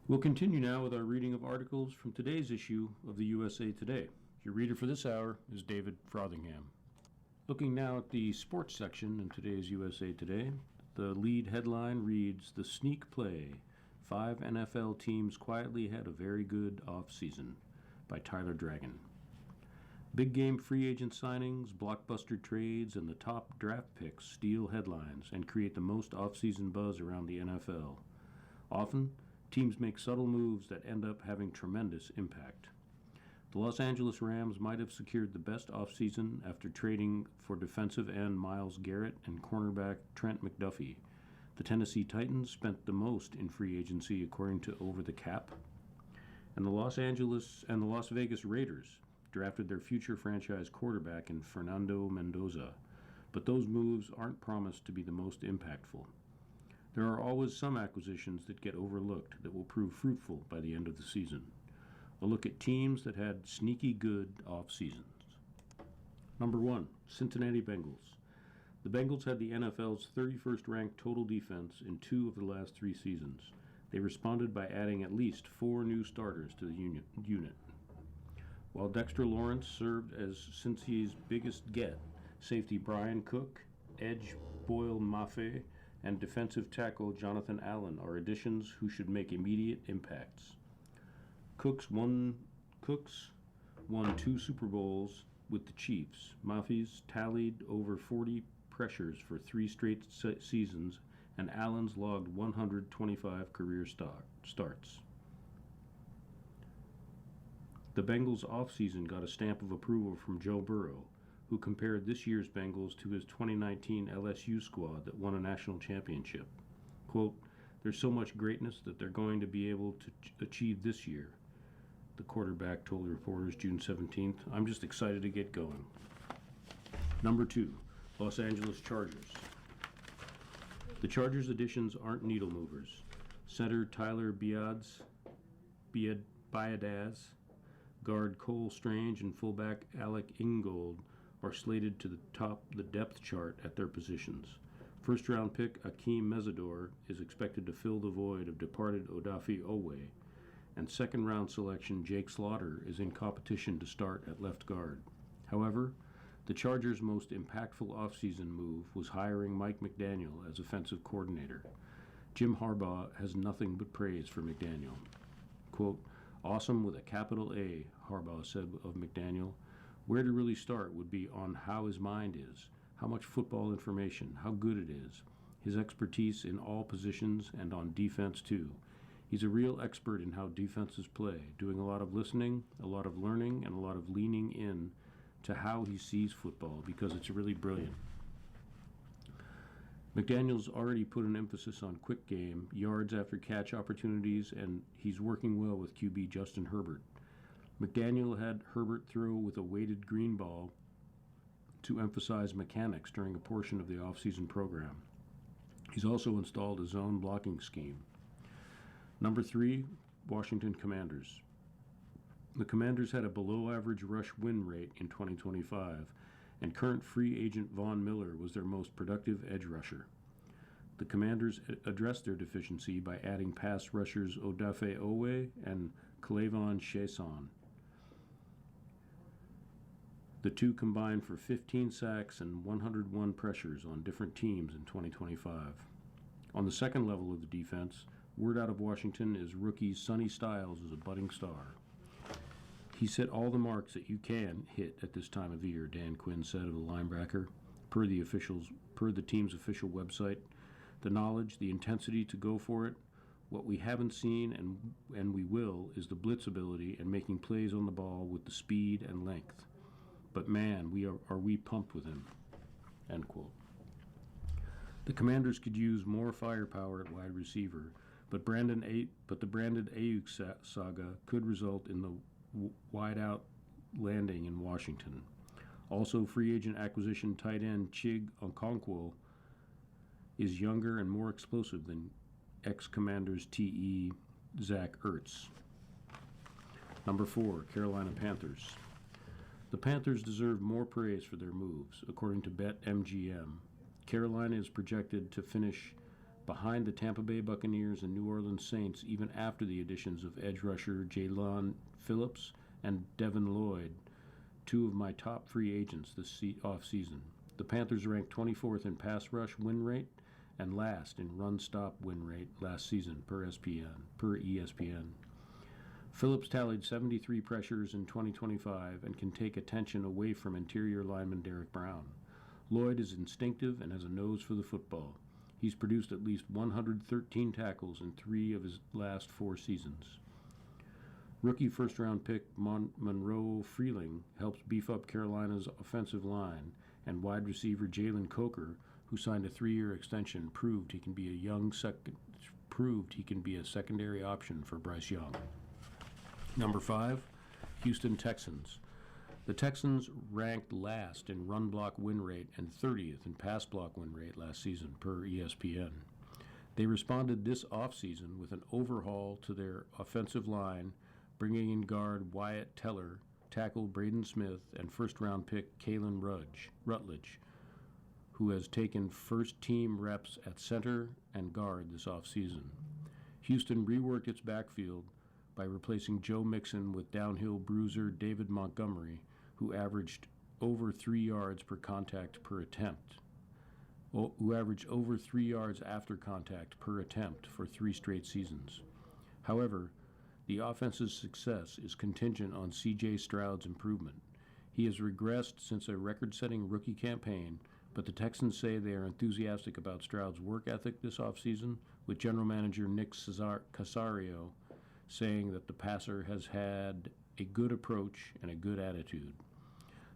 We'll continue now with our reading of articles from today's issue of the USA Today. Your reader for this hour is David Frothingham. Looking now at the sports section in today's USA Today, the lead headline reads, "The Sneak Play. 5 NFL teams quietly had a very good off-season," by Tyler Dragon. Big game free agent signings, blockbuster trades, and the top draft picks steal headlines and create the most off-season buzz around the NFL. Often, teams make subtle moves that end up having tremendous impact. The Los Angeles Rams might have secured the best offseason after trading for defensive end Myles Garrett and cornerback Trent McDuffie. The Tennessee Titans spent the most in free agency according to Over the Cap. And the Las Vegas Raiders drafted their future franchise quarterback in Fernando Mendoza. But those moves aren't promised to be the most impactful. There are always some acquisitions that get overlooked that will prove fruitful by the end of the season. A look at teams that had sneaky good off-seasons. Number 1, Cincinnati Bengals. The Bengals had the NFL's 31st ranked total defense in 2 of the last 3 seasons. They responded by adding at least 4 new starters to the unit. While Dexter Lawrence served as Cincy's biggest get, safety Brian Cook, edge Boyle Mafe, and defensive tackle Jonathan Allen are additions who should make immediate impacts. Cooks won 2 Super Bowls with the Chiefs. Mafe's tallied over 40 pressures for 3 straight seasons, and Allen's logged 125 career starts. The Bengals' offseason got a stamp of approval from Joe Burrow, who compared this year's Bengals to his 2019 LSU squad that won a national championship. Quote, "There's so much greatness that they're going to be able to achieve this year," the quarterback told reporters June 17th. "I'm just excited to get going." Number 2, Los Angeles Chargers. The Chargers additions aren't needle movers. Center Tyler Biadasz, guard Cole Strange, and fullback Alec Ingold are slated to top the depth chart at their positions. First-round pick Akeem Mesidor is expected to fill the void of departed Odafe Oweh, and second-round selection Jake Slaughter is in competition to start at left guard. However, the Chargers' most impactful offseason move was hiring Mike McDaniel as offensive coordinator. Jim Harbaugh has nothing but praise for McDaniel. Quote, "Awesome with a capital A," Harbaugh said of McDaniel. "Where to really start would be on how his mind is, how much football information, how good it is, his expertise in all positions and on defense too. He's a real expert in how defenses play, doing a lot of listening, a lot of learning, and a lot of leaning in to how he sees football because it's really brilliant." McDaniel's already put an emphasis on quick game, yards after catch opportunities, and he's working well with QB Justin Herbert. McDaniel had Herbert throw with a weighted green ball to emphasize mechanics during a portion of the offseason program. He's also installed a zone blocking scheme. Number 3, Washington Commanders. The Commanders had a below-average rush win rate in 2025, and current free agent Von Miller was their most productive edge rusher. The Commanders addressed their deficiency by adding pass rushers Odafe Oweh and Clavon Chaisson. The two combined for 15 sacks and 101 pressures on different teams in 2025. On the second level of the defense, word out of Washington is rookie Sonny Styles is a budding star. "He's hit all the marks that you can hit at this time of year," Dan Quinn said of the linebacker, per the team's official website. "The knowledge, the intensity to go for it. What we haven't seen and we will is the blitz ability and making plays on the ball with the speed and length. But man, are we pumped with him." End quote. The Commanders could use more firepower at wide receiver, but the Brandon Ayuk saga could result in the wide-out landing in Washington. Also, free agent acquisition tight end Chig Okonkwo is younger and more explosive than ex-Commanders TE Zach Ertz. Number 4, Carolina Panthers. The Panthers deserve more praise for their moves. According to BetMGM, Carolina is projected to finish behind the Tampa Bay Buccaneers and New Orleans Saints even after the additions of edge rusher Jaylon Phillips and Devin Lloyd, two of my top free agents this offseason. The Panthers ranked 24th in pass rush win rate and last in run-stop win rate last season per ESPN. Phillips tallied 73 pressures in 2025 and can take attention away from interior lineman Derek Brown. Lloyd is instinctive and has a nose for the football. He's produced at least 113 tackles in 3 of his last 4 seasons. Rookie first-round pick Monroe Freeling helps beef up Carolina's offensive line, and wide receiver Jalen Coker, who signed a 3-year extension, proved he can be a secondary option for Bryce Young. Number 5, Houston Texans. The Texans ranked last in run block win rate and 30th in pass block win rate last season per ESPN. They responded this offseason with an overhaul to their offensive line, bringing in guard Wyatt Teller, tackle Braden Smith, and first-round pick Kalen Rutledge, who has taken first-team reps at center and guard this offseason. Houston reworked its backfield by replacing Joe Mixon with downhill bruiser David Montgomery, who averaged over 3 yards per contact per attempt, who averaged over 3 yards after contact per attempt for 3 straight seasons. However, the offense's success is contingent on C.J. Stroud's improvement. He has regressed since a record-setting rookie campaign, but the Texans say they are enthusiastic about Stroud's work ethic this offseason, with general manager Nick Casario saying that the passer has had a good approach and a good attitude.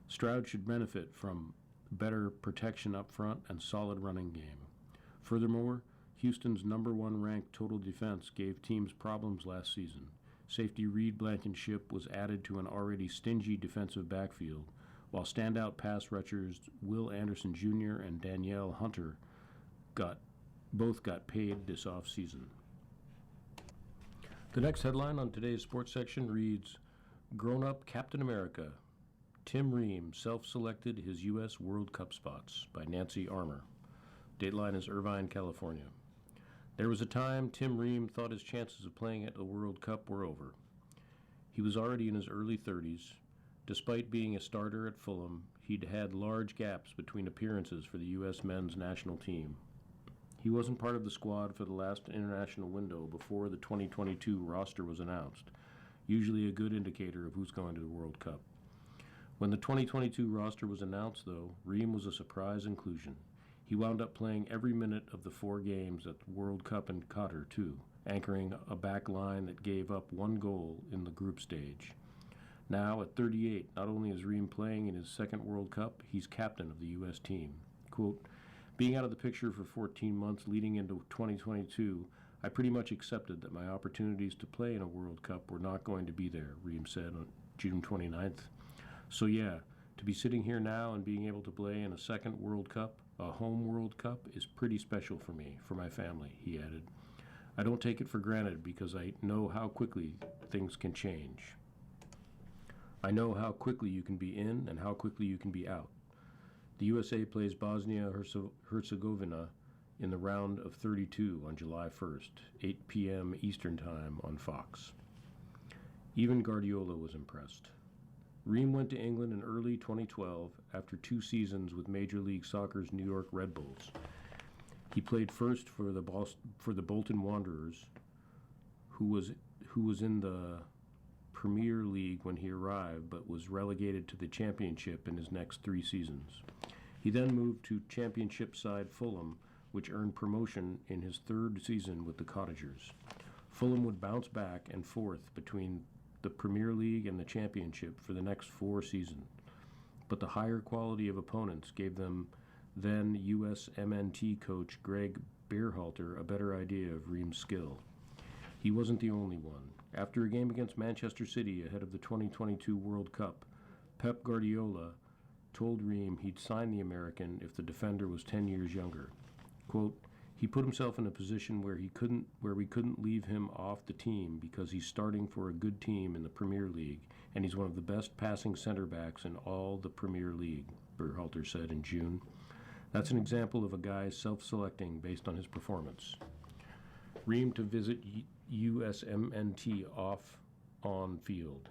Stroud should benefit from better protection up front and solid running game. Furthermore, Houston's number 1 ranked total defense gave teams problems last season. Safety Reed Blankenship was added to an already stingy defensive backfield, while standout pass rushers Will Anderson Jr. and Danielle Hunter both got paid this offseason. The next headline on today's sports section reads, Grown-up Captain America. Tim Ream self-selected his U.S. World Cup spots, by Nancy Armour. Dateline is Irvine, California. There was a time Tim Ream thought his chances of playing at the World Cup were over. He was already in his early 30s. Despite being a starter at Fulham, he'd had large gaps between appearances for the U.S. men's national team. He wasn't part of the squad for the last international window before the 2022 roster was announced, usually a good indicator of who's going to the World Cup. When the 2022 roster was announced, though, Ream was a surprise inclusion. He wound up playing every minute of the 4 games at the World Cup in Qatar, too, anchoring a back line that gave up 1 goal in the group stage. Now, at 38, not only is Ream playing in his second World Cup, he's captain of the U.S. team. Quote, being out of the picture for 14 months leading into 2022, I pretty much accepted that my opportunities to play in a World Cup were not going to be there, Ream said on June 29th. So yeah, to be sitting here now and being able to play in a second World Cup, a home World Cup, is pretty special for me, for my family, he added. I don't take it for granted because I know how quickly things can change. I know how quickly you can be in and how quickly you can be out. The USA plays Bosnia-Herzegovina in the round of 32 on July 1st, 8 p.m. Eastern Time on Fox. Even Guardiola was impressed. Ream went to England in early 2012 after 2 seasons with Major League Soccer's New York Red Bulls. He played first for the Bolton Wanderers, who was in the Premier League when he arrived, but was relegated to the Championship in his next 3 seasons. He then moved to Championship side Fulham, which earned promotion in his 3rd season with the Cottagers. Fulham would bounce back and forth between the Premier League and the Championship for the next 4 seasons, but the higher quality of opponents gave them then U.S. MNT coach Greg Berhalter a better idea of Ream's skill. He wasn't the only one. After a game against Manchester City ahead of the 2022 World Cup, Pep Guardiola told Ream he'd sign the American if the defender was 10 years younger. Quote, he put himself in a position where we couldn't leave him off the team because he's starting for a good team in the Premier League, and he's one of the best passing center backs in all the Premier League, Berhalter said in June. That's an example of a guy self-selecting based on his performance. Ream to visit USMNT off on field.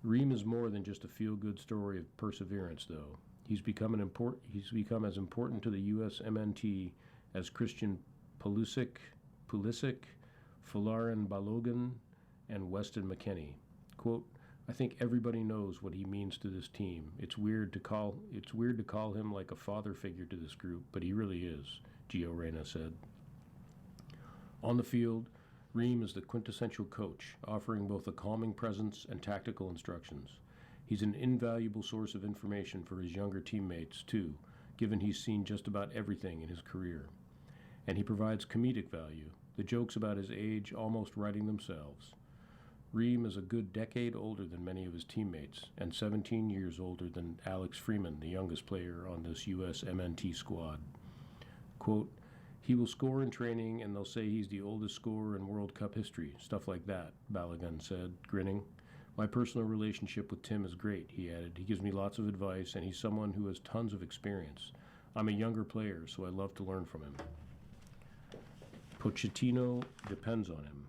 Ream is more than just a feel-good story of perseverance, though. He's become as important to the USMNT as Christian Pulisic, Folarin Balogun, and Weston McKennie. Quote, I think everybody knows what he means to this team. It's weird to call him like a father figure to this group, but he really is, Gio Reyna said. On the field, Ream is the quintessential coach, offering both a calming presence and tactical instructions. He's an invaluable source of information for his younger teammates, too, given he's seen just about everything in his career. And he provides comedic value, the jokes about his age almost writing themselves. Ream is a good decade older than many of his teammates, and 17 years older than Alex Freeman, the youngest player on this USMNT squad. Quote, he will score in training, and they'll say he's the oldest scorer in World Cup history, stuff like that, Balogun said, grinning. My personal relationship with Tim is great, he added. He gives me lots of advice, and he's someone who has tons of experience. I'm a younger player, so I love to learn from him. Pochettino depends on him.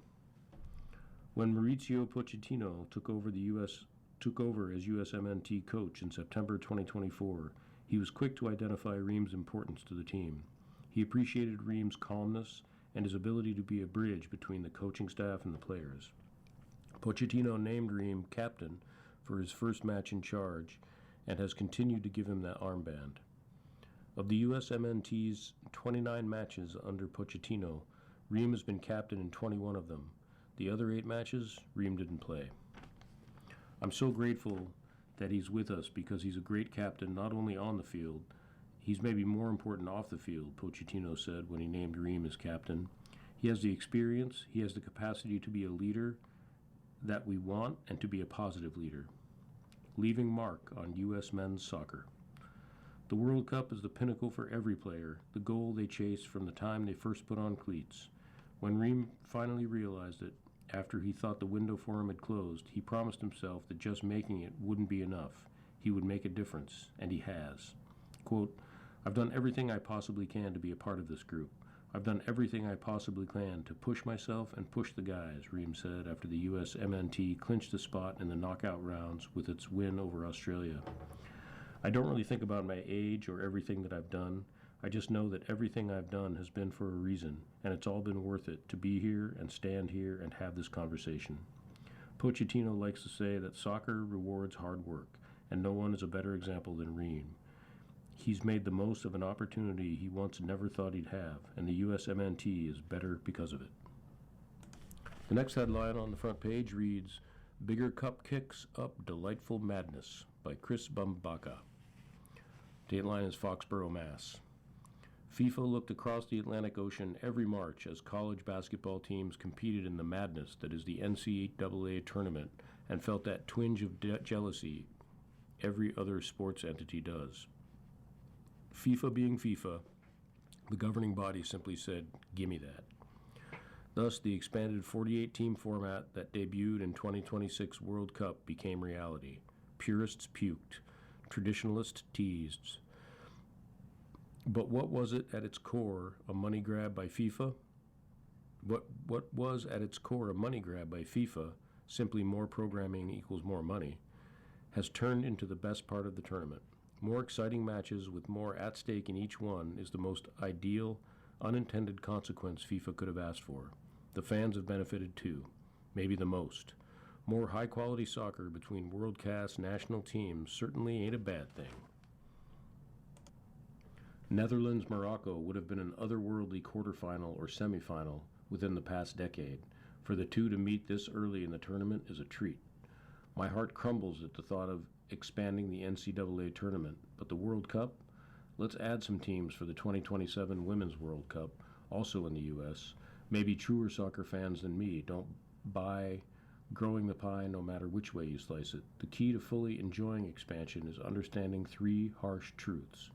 When Mauricio Pochettino took over as USMNT coach in September 2024, he was quick to identify Ream's importance to the team. He appreciated Ream's calmness and his ability to be a bridge between the coaching staff and the players. Pochettino named Ream captain for his first match in charge and has continued to give him that armband. Of the USMNT's 29 matches under Pochettino, Ream has been captain in 21 of them. The other 8 matches, Ream didn't play. I'm so grateful that he's with us because he's a great captain not only on the field, he's maybe more important off the field, Pochettino said when he named Ream as captain. He has the experience, he has the capacity to be a leader that we want and to be a positive leader. Leaving mark on U.S. men's soccer. The World Cup is the pinnacle for every player, the goal they chase from the time they first put on cleats. When Ream finally realized it, after he thought the window for him had closed, he promised himself that just making it wouldn't be enough. He would make a difference, and he has. Quote, I've done everything I possibly can to be a part of this group. I've done everything I possibly can to push myself and push the guys, Ream said after the USMNT clinched a spot in the knockout rounds with its win over Australia. I don't really think about my age or everything that I've done. I just know that everything I've done has been for a reason, and it's all been worth it to be here and stand here and have this conversation. Pochettino likes to say that soccer rewards hard work, and no one is a better example than Ream. He's made the most of an opportunity he once never thought he'd have, and the USMNT is better because of it. The next headline on the front page reads, Bigger Cup Kicks Up Delightful Madness by Chris Bumbaca. Dateline is Foxborough, Mass. FIFA looked across the Atlantic Ocean every March as college basketball teams competed in the madness that is the NCAA tournament and felt that twinge of jealousy every other sports entity does. FIFA being FIFA, the governing body simply said, gimme that. Thus, the expanded 48-team format that debuted in 2026 World Cup became reality. Purists puked. Traditionalists teased. But what was it at its core, a money grab by FIFA? What was at its core a money grab by FIFA, simply more programming equals more money, has turned into the best part of the tournament. More exciting matches with more at stake in each one is the most ideal, unintended consequence FIFA could have asked for. The fans have benefited too, maybe the most. More high-quality soccer between world-class national teams certainly ain't a bad thing. Netherlands-Morocco would have been an otherworldly quarterfinal or semifinal within the past decade. For the two to meet this early in the tournament is a treat. My heart crumbles at the thought of expanding the NCAA tournament, but the World Cup? Let's add some teams for the 2027 Women's World Cup, also in the U.S. Maybe truer soccer fans than me don't buy growing the pie no matter which way you slice it. The key to fully enjoying expansion is understanding 3 harsh truths.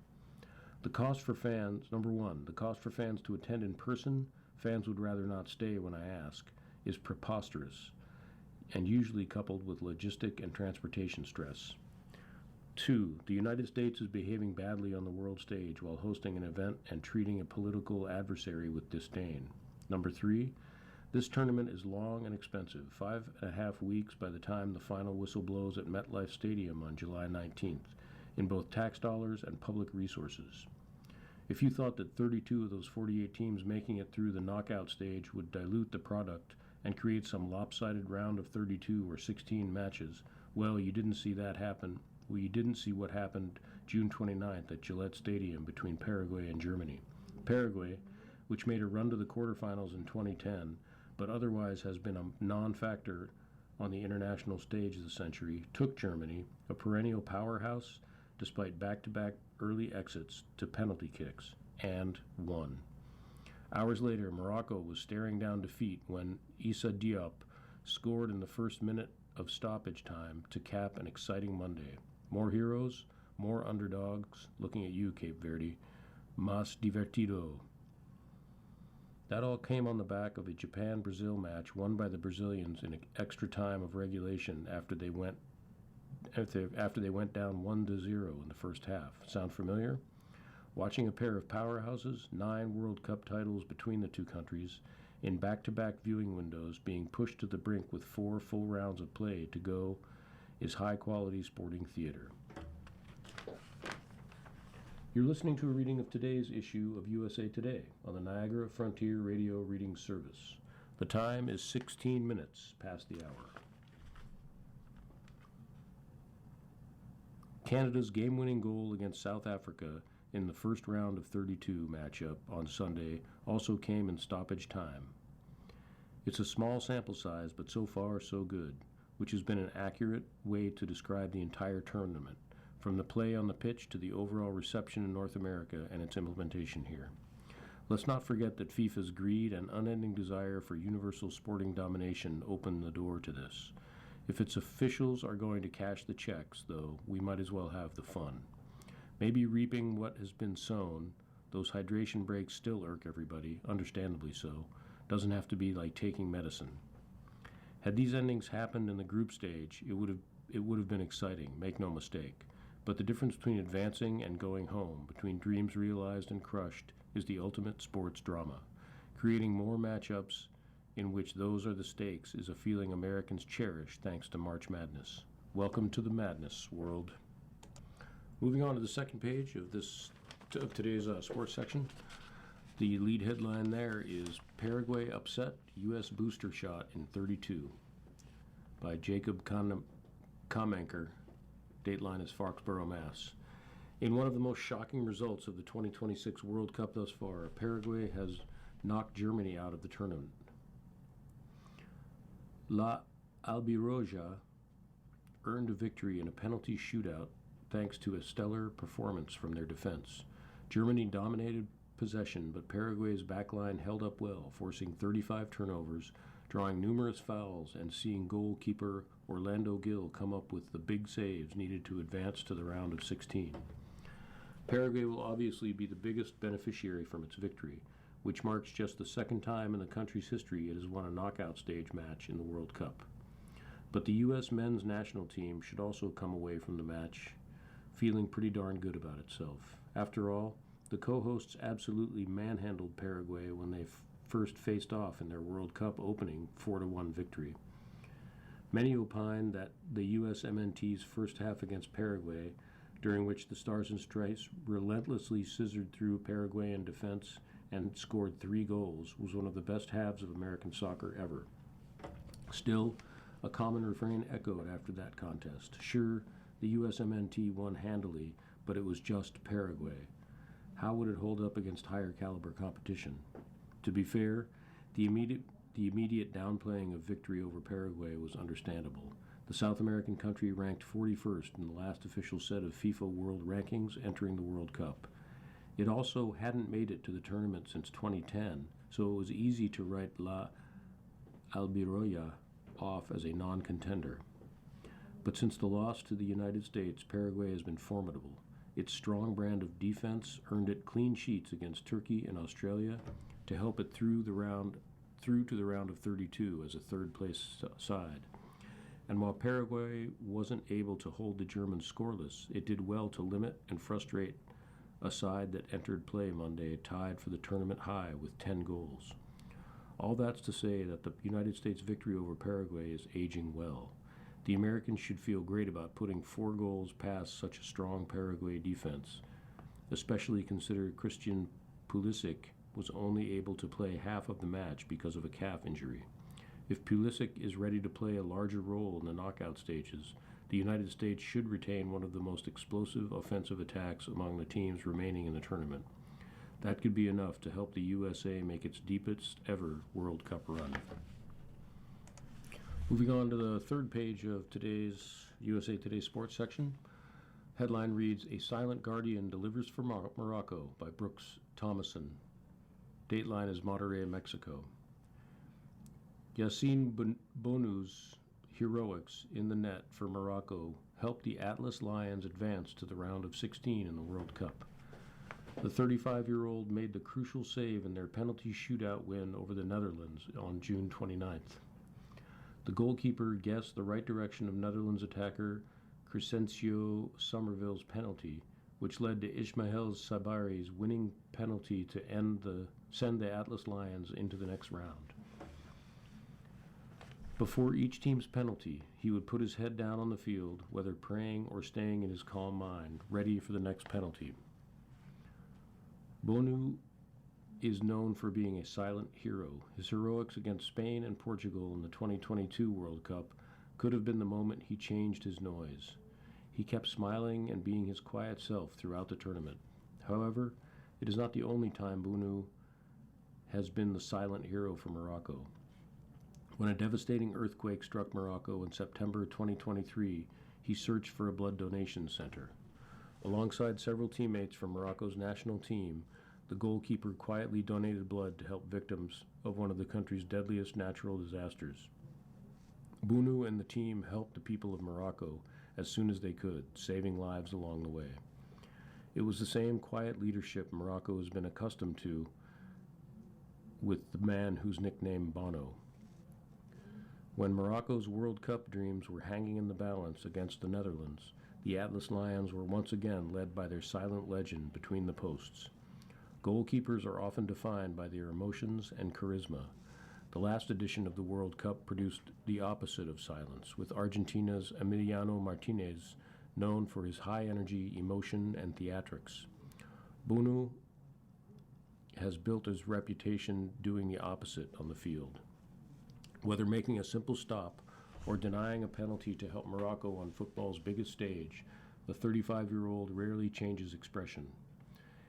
The cost for fans, number 1, the cost for fans to attend in person, fans would rather not stay when I ask, is preposterous, and usually coupled with logistic and transportation stress. 2. The United States is behaving badly on the world stage while hosting an event and treating a political adversary with disdain. Number 3. This tournament is long and expensive, 5.5 weeks by the time the final whistle blows at MetLife Stadium on July 19th, in both tax dollars and public resources. If you thought that 32 of those 48 teams making it through the knockout stage would dilute the product and create some lopsided round of 32 or 16 matches, well, you didn't see that happen. Well, you didn't see what happened June 29th at Gillette Stadium between Paraguay and Germany. Paraguay, which made a run to the quarterfinals in 2010, but otherwise has been a non-factor on the international stage of the century, took Germany, a perennial powerhouse, despite back-to-back early exits, to penalty kicks, and won. Hours later, Morocco was staring down defeat when Issa Diop scored in the first minute of stoppage time to cap an exciting Monday. More heroes, more underdogs, looking at you, Cape Verde. Más divertido. That all came on the back of a Japan-Brazil match won by the Brazilians in extra time of regulation after they went down 1-0 in the first half. Sound familiar? Watching a pair of powerhouses, 9 World Cup titles between the two countries, in back-to-back viewing windows being pushed to the brink with 4 full rounds of play to go is high-quality sporting theater. You're listening to a reading of today's issue of USA Today on the Niagara Frontier Radio Reading Service. The time is 16 minutes past the hour. Canada's game-winning goal against South Africa in the first round of 32 matchup on Sunday also came in stoppage time. It's a small sample size, but so far so good, which has been an accurate way to describe the entire tournament, from the play on the pitch to the overall reception in North America and its implementation here. Let's not forget that FIFA's greed and unending desire for universal sporting domination opened the door to this. If its officials are going to cash the checks, though, we might as well have the fun. Maybe reaping what has been sown, those hydration breaks still irk everybody, understandably so, doesn't have to be like taking medicine. Had these endings happened in the group stage, it would have been exciting, make no mistake. But the difference between advancing and going home, between dreams realized and crushed, is the ultimate sports drama. Creating more matchups in which those are the stakes is a feeling Americans cherish thanks to March Madness. Welcome to the madness, world. Moving on to the second page of today's sports section. The lead headline there is Paraguay upset, U.S. booster shot in 32 by Jacob Kamenker. Dateline is Foxborough, Mass. In one of the most shocking results of the 2026 World Cup thus far, Paraguay has knocked Germany out of the tournament. La Albiroja earned a victory in a penalty shootout thanks to a stellar performance from their defense. Germany dominated possession, but Paraguay's backline held up well, forcing 35 turnovers, drawing numerous fouls, and seeing goalkeeper Orlando Gil come up with the big saves needed to advance to the round of 16. Paraguay will obviously be the biggest beneficiary from its victory, which marks just the second time in the country's history it has won a knockout stage match in the World Cup. But the U.S. men's national team should also come away from the match feeling pretty darn good about itself. After all, the co-hosts absolutely manhandled Paraguay when they first faced off in their World Cup opening 4-1 victory. Many opine that the U.S. MNT's first half against Paraguay, during which the Stars and Stripes relentlessly scissored through Paraguayan defense and scored 3 goals, was one of the best halves of American soccer ever. Still, a common refrain echoed after that contest. Sure, the USMNT won handily, but it was just Paraguay. How would it hold up against higher caliber competition? To be fair, the immediate downplaying of victory over Paraguay was understandable. The South American country ranked 41st in the last official set of FIFA World Rankings entering the World Cup. It also hadn't made it to the tournament since 2010, so it was easy to write La Albiroya off as a non-contender. But since the loss to the United States, Paraguay has been formidable. Its strong brand of defense earned it clean sheets against Turkey and Australia to help it through to the round of 32 as a third-place side. And while Paraguay wasn't able to hold the Germans scoreless, it did well to limit and frustrate a side that entered play Monday tied for the tournament high with 10 goals. All that's to say that the United States victory over Paraguay is aging well. The Americans should feel great about putting 4 goals past such a strong Paraguay defense, especially considered Christian Pulisic was only able to play half of the match because of a calf injury. If Pulisic is ready to play a larger role in the knockout stages, the United States should retain one of the most explosive offensive attacks among the teams remaining in the tournament. That could be enough to help the USA make its deepest ever World Cup run. Moving on to the third page of today's USA Today sports section. Headline reads, A Silent Guardian Delivers for Morocco by Brooks Thomason. Dateline is Monterrey, Mexico. Yassine Bonu's heroics in the net for Morocco helped the Atlas Lions advance to the round of 16 in the World Cup. The 35-year-old made the crucial save in their penalty shootout win over the Netherlands on June 29th. The goalkeeper guessed the right direction of Netherlands attacker Crescencio Somerville's penalty, which led to Ismail Sabari's winning penalty to send the Atlas Lions into the next round. Before each team's penalty, he would put his head down on the field, whether praying or staying in his calm mind, ready for the next penalty. Bonu is known for being a silent hero. His heroics against Spain and Portugal in the 2022 World Cup could have been the moment he changed his noise. He kept smiling and being his quiet self throughout the tournament. However, it is not the only time Bonu has been the silent hero for Morocco. When a devastating earthquake struck Morocco in September 2023, he searched for a blood donation center. Alongside several teammates from Morocco's national team, the goalkeeper quietly donated blood to help victims of one of the country's deadliest natural disasters. Bonu and the team helped the people of Morocco as soon as they could, saving lives along the way. It was the same quiet leadership Morocco has been accustomed to with the man whose nickname Bono. When Morocco's World Cup dreams were hanging in the balance against the Netherlands, the Atlas Lions were once again led by their silent legend between the posts. Goalkeepers are often defined by their emotions and charisma. The last edition of the World Cup produced the opposite of silence, with Argentina's Emiliano Martinez known for his high energy, emotion, and theatrics. Bonu has built his reputation doing the opposite on the field. Whether making a simple stop or denying a penalty to help Morocco on football's biggest stage, the 35-year-old rarely changes expression.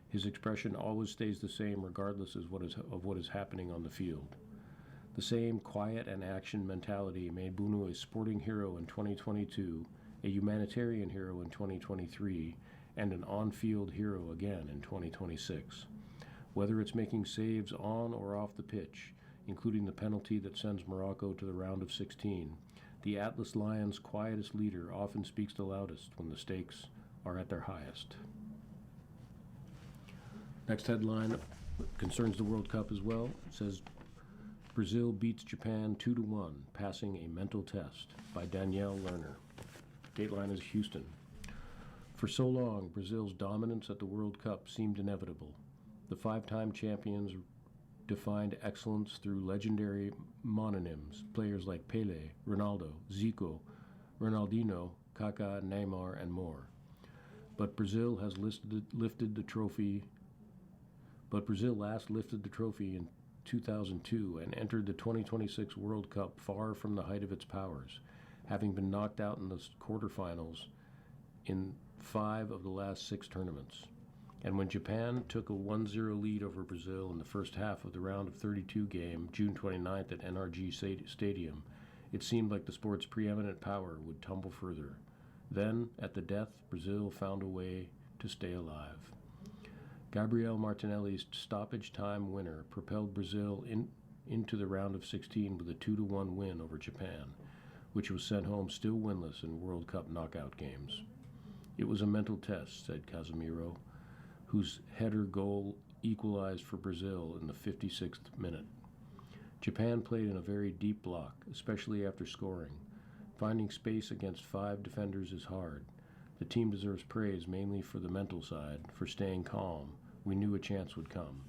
His expression always stays the same regardless of what is happening on the field. The same quiet and action mentality made Bonu a sporting hero in 2022, a humanitarian hero in 2023, and an on-field hero again in 2026. Whether it's making saves on or off the pitch, including the penalty that sends Morocco to the round of 16, the Atlas Lions' quietest leader often speaks the loudest when the stakes are at their highest. Next headline concerns the World Cup as well. It says, Brazil beats Japan 2-1, passing a mental test, by Danielle Lerner. Dateline is Houston. For so long, Brazil's dominance at the World Cup seemed inevitable. The 5-time champions defined excellence through legendary mononyms, players like Pelé, Ronaldo, Zico, Ronaldinho, Kaká, Neymar, and more. But Brazil last lifted the trophy in 2002 and entered the 2026 World Cup far from the height of its powers, having been knocked out in the quarterfinals in 5 of the last 6 tournaments. And when Japan took a 1-0 lead over Brazil in the first half of the round of 32 game, June 29th at NRG Stadium, it seemed like the sport's preeminent power would tumble further. Then, at the death, Brazil found a way to stay alive. Gabriel Martinelli's stoppage time winner propelled Brazil into the round of 16 with a 2-1 win over Japan, which was sent home still winless in World Cup knockout games. It was a mental test, said Casemiro, whose header goal equalized for Brazil in the 56th minute. Japan played in a very deep block, especially after scoring. Finding space against 5 defenders is hard. The team deserves praise mainly for the mental side, for staying calm. We knew a chance would come.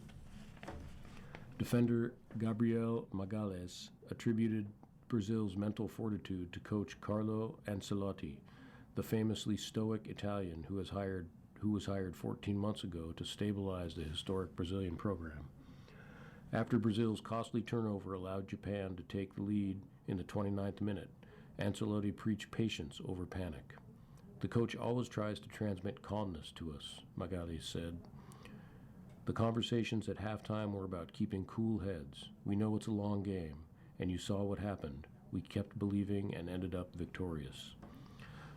Defender Gabriel Magalhães attributed Brazil's mental fortitude to coach Carlo Ancelotti, the famously stoic Italian who was hired 14 months ago to stabilize the historic Brazilian program. After Brazil's costly turnover allowed Japan to take the lead in the 29th minute, Ancelotti preached patience over panic. The coach always tries to transmit calmness to us, Magalhães said. The conversations at halftime were about keeping cool heads. We know it's a long game, and you saw what happened. We kept believing and ended up victorious.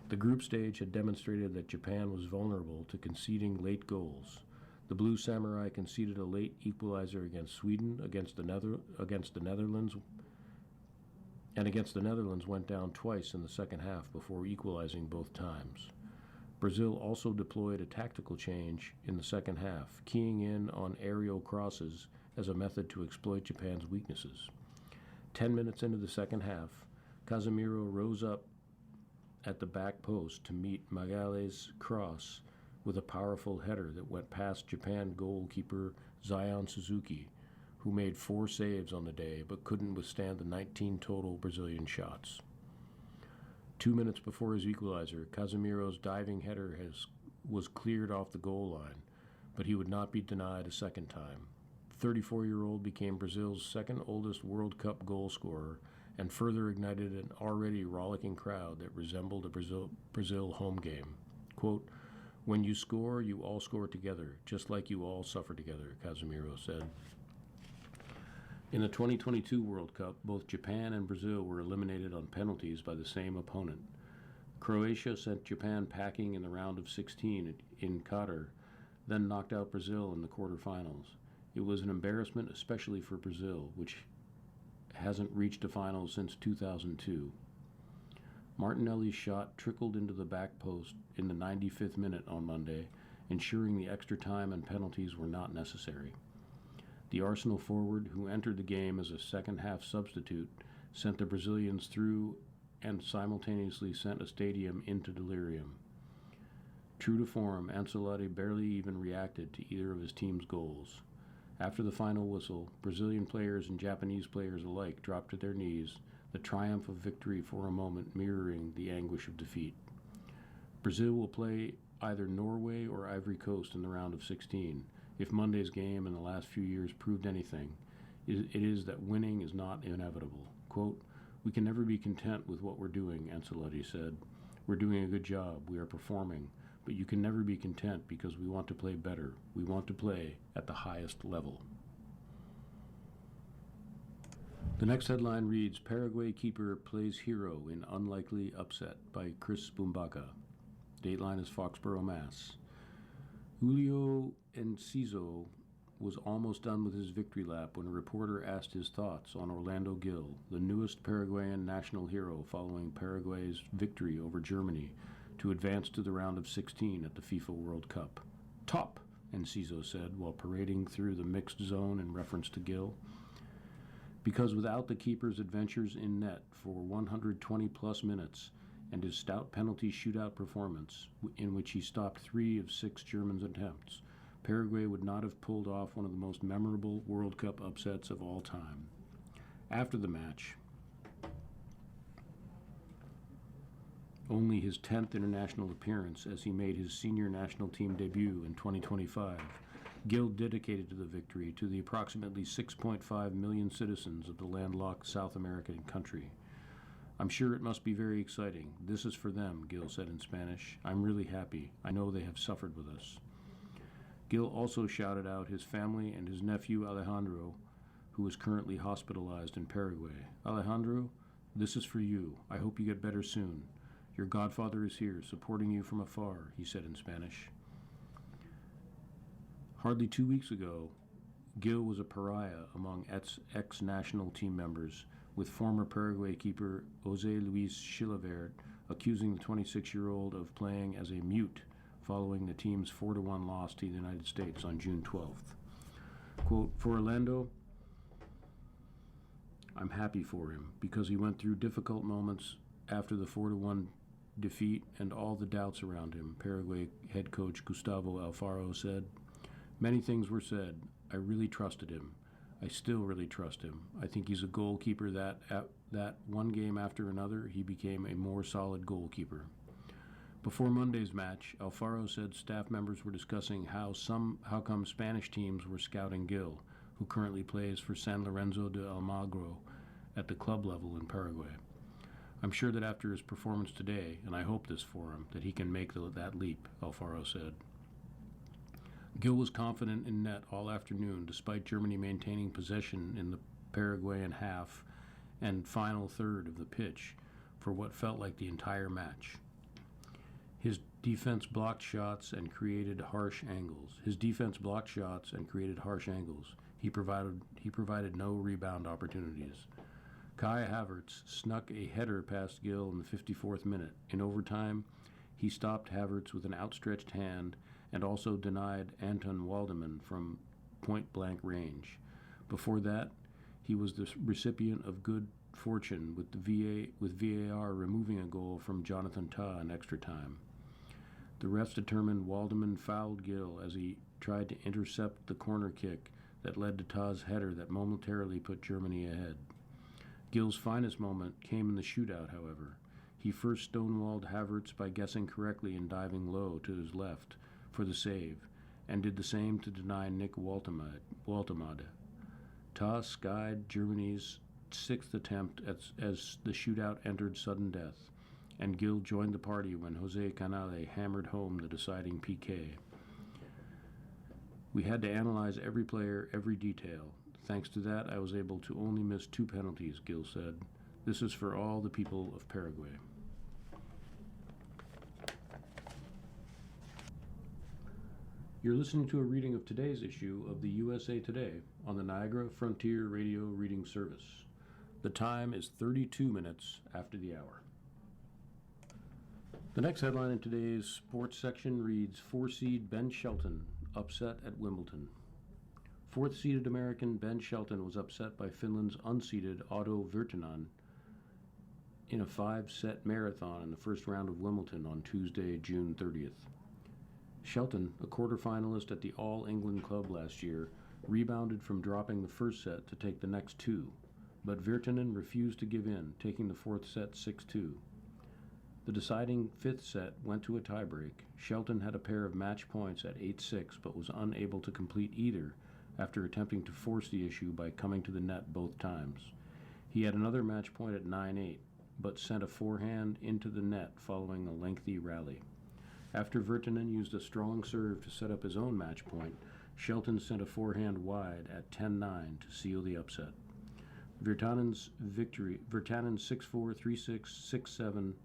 The group stage had demonstrated that Japan was vulnerable to conceding late goals. The Blue Samurai conceded a late equalizer against Sweden, against the Netherlands went down twice in the second half before equalizing both times. Brazil also deployed a tactical change in the second half, keying in on aerial crosses as a method to exploit Japan's weaknesses. 10 minutes into the second half, Casemiro rose up at the back post to meet Magalhães' cross with a powerful header that went past Japan goalkeeper Zion Suzuki, who made 4 saves on the day but couldn't withstand the 19 total Brazilian shots. 2 minutes before his equalizer, Casemiro's diving header was cleared off the goal line, but he would not be denied a second time. The 34-year-old became Brazil's second oldest World Cup goal scorer and further ignited an already rollicking crowd that resembled a Brazil home game. Quote, "When you score, you all score together, just like you all suffer together," Casemiro said. In the 2022 World Cup, both Japan and Brazil were eliminated on penalties by the same opponent. Croatia sent Japan packing in the round of 16 in Qatar, then knocked out Brazil in the quarterfinals. It was an embarrassment, especially for Brazil, which hasn't reached a final since 2002. Martinelli's shot trickled into the back post in the 95th minute on Monday, ensuring the extra time and penalties were not necessary. The Arsenal forward, who entered the game as a second-half substitute, sent the Brazilians through and simultaneously sent a stadium into delirium. True to form, Ancelotti barely even reacted to either of his team's goals. After the final whistle, Brazilian players and Japanese players alike dropped to their knees, the triumph of victory for a moment mirroring the anguish of defeat. Brazil will play either Norway or Ivory Coast in the round of 16. If Monday's game in the last few years proved anything, it is that winning is not inevitable. Quote, "We can never be content with what we're doing," Ancelotti said. "We're doing a good job. We are performing. But you can never be content because we want to play better. We want to play at the highest level." The next headline reads, "Paraguay keeper plays hero in unlikely upset" by Chris Bumbaka. Dateline is Foxborough, Mass. Julio Enciso was almost done with his victory lap when a reporter asked his thoughts on Orlando Gil, the newest Paraguayan national hero following Paraguay's victory over Germany to advance to the round of 16 at the FIFA World Cup. "Top," Enciso said while parading through the mixed zone in reference to Gil. Because without the keeper's adventures in net for 120-plus minutes and his stout penalty shootout performance, in which he stopped 3 of 6 German attempts, Paraguay would not have pulled off one of the most memorable World Cup upsets of all time. After the match, only his 10th international appearance as he made his senior national team debut in 2025, Gil dedicated to the victory to the approximately 6.5 million citizens of the landlocked South American country. "I'm sure it must be very exciting. This is for them," Gil said in Spanish. "I'm really happy. I know they have suffered with us." Gil also shouted out his family and his nephew Alejandro, who is currently hospitalized in Paraguay. "Alejandro, this is for you. I hope you get better soon. Your godfather is here, supporting you from afar," he said in Spanish. Hardly 2 weeks ago, Gil was a pariah among ex-national team members, with former Paraguay keeper José Luis Chilavert accusing the 26-year-old of playing as a mute following the team's 4-1 loss to the United States on June 12th. Quote, "For Orlando, I'm happy for him because he went through difficult moments after the 4-1 defeat and all the doubts around him, Paraguay head coach Gustavo Alfaro said, "Many things were said. I really trusted him. I still really trust him. I think he's a goalkeeper that one game after another, he became a more solid goalkeeper." Before Monday's match, Alfaro said staff members were discussing how come Spanish teams were scouting Gil, who currently plays for San Lorenzo de Almagro at the club level in Paraguay. "I'm sure that after his performance today, and I hope this for him, that he can make that leap," Alfaro said. Gil was confident in net all afternoon, despite Germany maintaining possession in the Paraguayan half and final third of the pitch for what felt like the entire match. His defense blocked shots and created harsh angles. He provided no rebound opportunities. Kai Havertz snuck a header past Gil in the 54th minute. In overtime, he stopped Havertz with an outstretched hand and also denied Anton Waldeman from point-blank range. Before that, he was the recipient of good fortune with VAR removing a goal from Jonathan Tah in extra time. The refs determined Waldeman fouled Gil as he tried to intercept the corner kick that led to Tah's header that momentarily put Germany ahead. Gil's finest moment came in the shootout, however. He first stonewalled Havertz by guessing correctly and diving low to his left for the save, and did the same to deny Nick Waltemade. Tah skied Germany's sixth attempt as the shootout entered sudden death, and Gil joined the party when Jose Canale hammered home the deciding PK. "We had to analyze every player, every detail. Thanks to that, I was able to only miss 2 penalties," Gil said. "This is for all the people of Paraguay." You're listening to a reading of today's issue of the USA Today on the Niagara Frontier Radio Reading Service. The time is 32 minutes after the hour. The next headline in today's sports section reads, 4-seed Ben Shelton upset at Wimbledon. 4th-seeded American Ben Shelton was upset by Finland's unseeded Otto Virtanen in a 5-set marathon in the first round of Wimbledon on Tuesday, June 30th. Shelton, a quarterfinalist at the All England Club last year, rebounded from dropping the first set to take the next 2, but Virtanen refused to give in, taking the 4th set 6-2. The deciding 5th set went to a tiebreak. Shelton had a pair of match points at 8-6, but was unable to complete either after attempting to force the issue by coming to the net both times. He had another match point at 9-8, but sent a forehand into the net following a lengthy rally. After Virtanen used a strong serve to set up his own match point, Shelton sent a forehand wide at 10-9 to seal the upset. Virtanen's 6-4, 3-6, 6-7,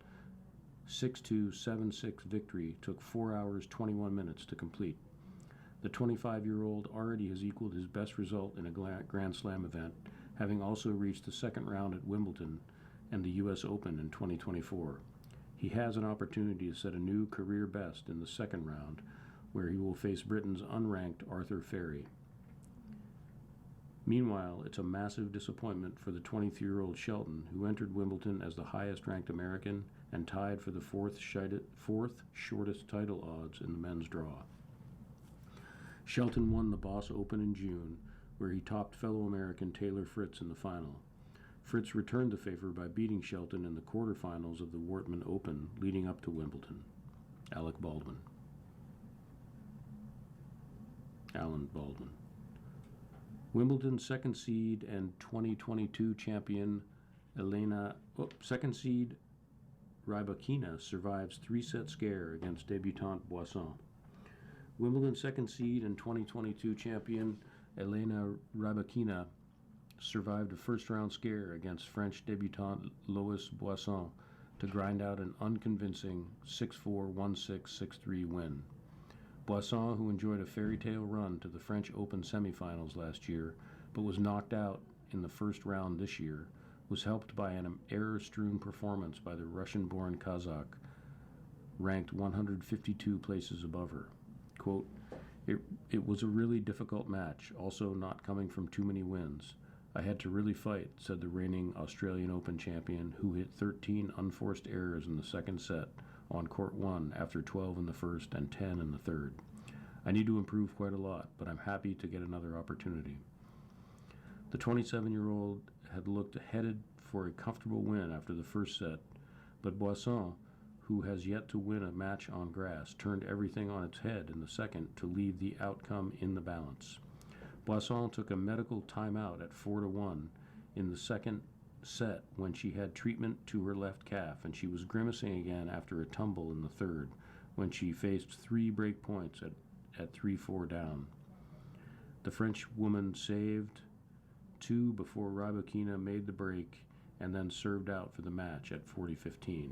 6-2, 7-6 victory took 4 hours 21 minutes to complete. The 25-year-old already has equaled his best result in a Grand Slam event, having also reached the second round at Wimbledon and the U.S. Open in 2024. He has an opportunity to set a new career best in the second round, where he will face Britain's unranked Arthur Ferry. Meanwhile, it's a massive disappointment for the 23-year-old Shelton, who entered Wimbledon as the highest-ranked American and tied for the fourth shortest title odds in the men's draw. Shelton won the Boss Open in June, where he topped fellow American Taylor Fritz in the final. Fritz returned the favor by beating Shelton in the quarterfinals of the Wortman Open leading up to Wimbledon. Alan Baldwin. Wimbledon's second seed and 2022 champion second seed Rybakina survives 3-set scare against debutante Boisson. Wimbledon second seed and 2022 champion Elena Rybakina survived a first-round scare against French debutante Lois Boisson to grind out an unconvincing 6-4, 1-6, 6-3 win. Boisson, who enjoyed a fairy tale run to the French Open semifinals last year, but was knocked out in the first round this year, was helped by an error-strewn performance by the Russian-born Kazakh, ranked 152 places above her. Quote, It was a really difficult match, also not coming from too many wins. I had to really fight, said the reigning Australian Open champion, who hit 13 unforced errors in the second set on court 1 after 12 in the first and 10 in the third. I need to improve quite a lot, but I'm happy to get another opportunity. The 27-year-old had looked headed for a comfortable win after the first set, but Boisson, who has yet to win a match on grass, turned everything on its head in the second to leave the outcome in the balance. Boisson took a medical timeout at 4-1 in the second set when she had treatment to her left calf, and she was grimacing again after a tumble in the third when she faced 3 break points at 3-4 down. The French woman saved 2 before Rybakina made the break and then served out for the match at 40-15.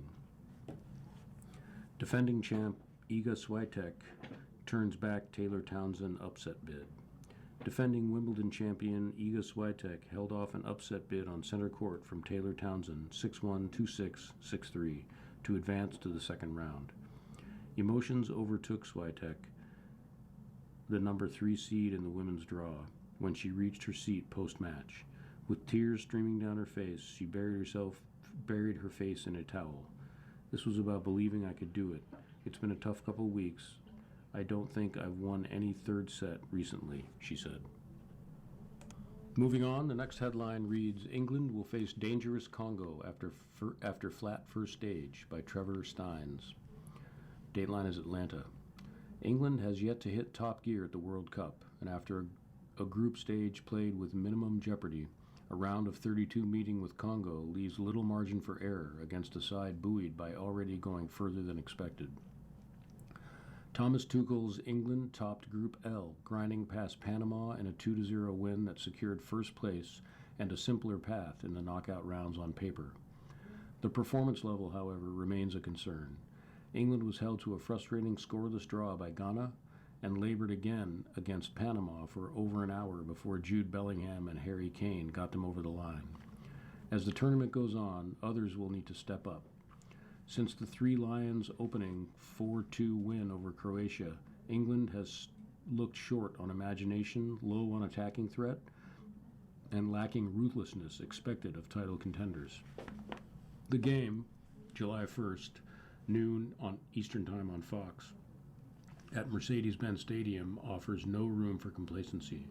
Defending champ Iga Swiatek turns back Taylor Townsend upset bid. Defending Wimbledon champion Iga Swiatek held off an upset bid on center court from Taylor Townsend 6-1, 2-6, 6-3 to advance to the second round. Emotions overtook Swiatek, the number 3 seed in the women's draw, when she reached her seat post-match. With tears streaming down her face, she buried her face in a towel. This was about believing I could do it. It's been a tough couple weeks. I don't think I've won any third set recently, she said. Moving on, the next headline reads, England will face dangerous Congo after flat first stage by Trevor Steins. Dateline is Atlanta. England has yet to hit top gear at the World Cup, and after a group stage played with minimum jeopardy, a round of 32 meeting with Congo leaves little margin for error against a side buoyed by already going further than expected. Thomas Tuchel's England topped Group L, grinding past Panama in a 2-0 win that secured first place and a simpler path in the knockout rounds on paper. The performance level, however, remains a concern. England was held to a frustrating scoreless draw by Ghana and labored again against Panama for over an hour before Jude Bellingham and Harry Kane got them over the line. As the tournament goes on, others will need to step up. Since the Three Lions opening 4-2 win over Croatia, England has looked short on imagination, low on attacking threat, and lacking ruthlessness expected of title contenders. The game, July 1st, noon on Eastern Time on Fox, at Mercedes-Benz Stadium, offers no room for complacency.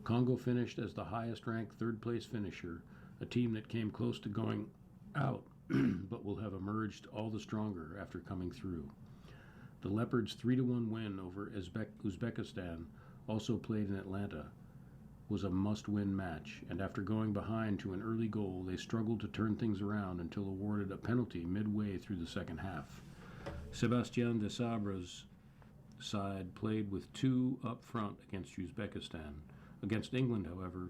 Congo finished as the highest-ranked third-place finisher, a team that came close to going out but will have emerged all the stronger after coming through. The Leopards' 3-1 win over Uzbekistan, also played in Atlanta, was a must-win match, and after going behind to an early goal, they struggled to turn things around until awarded a penalty midway through the second half. Sébastien Desabre's side played with 2 up front against Uzbekistan. Against England, however,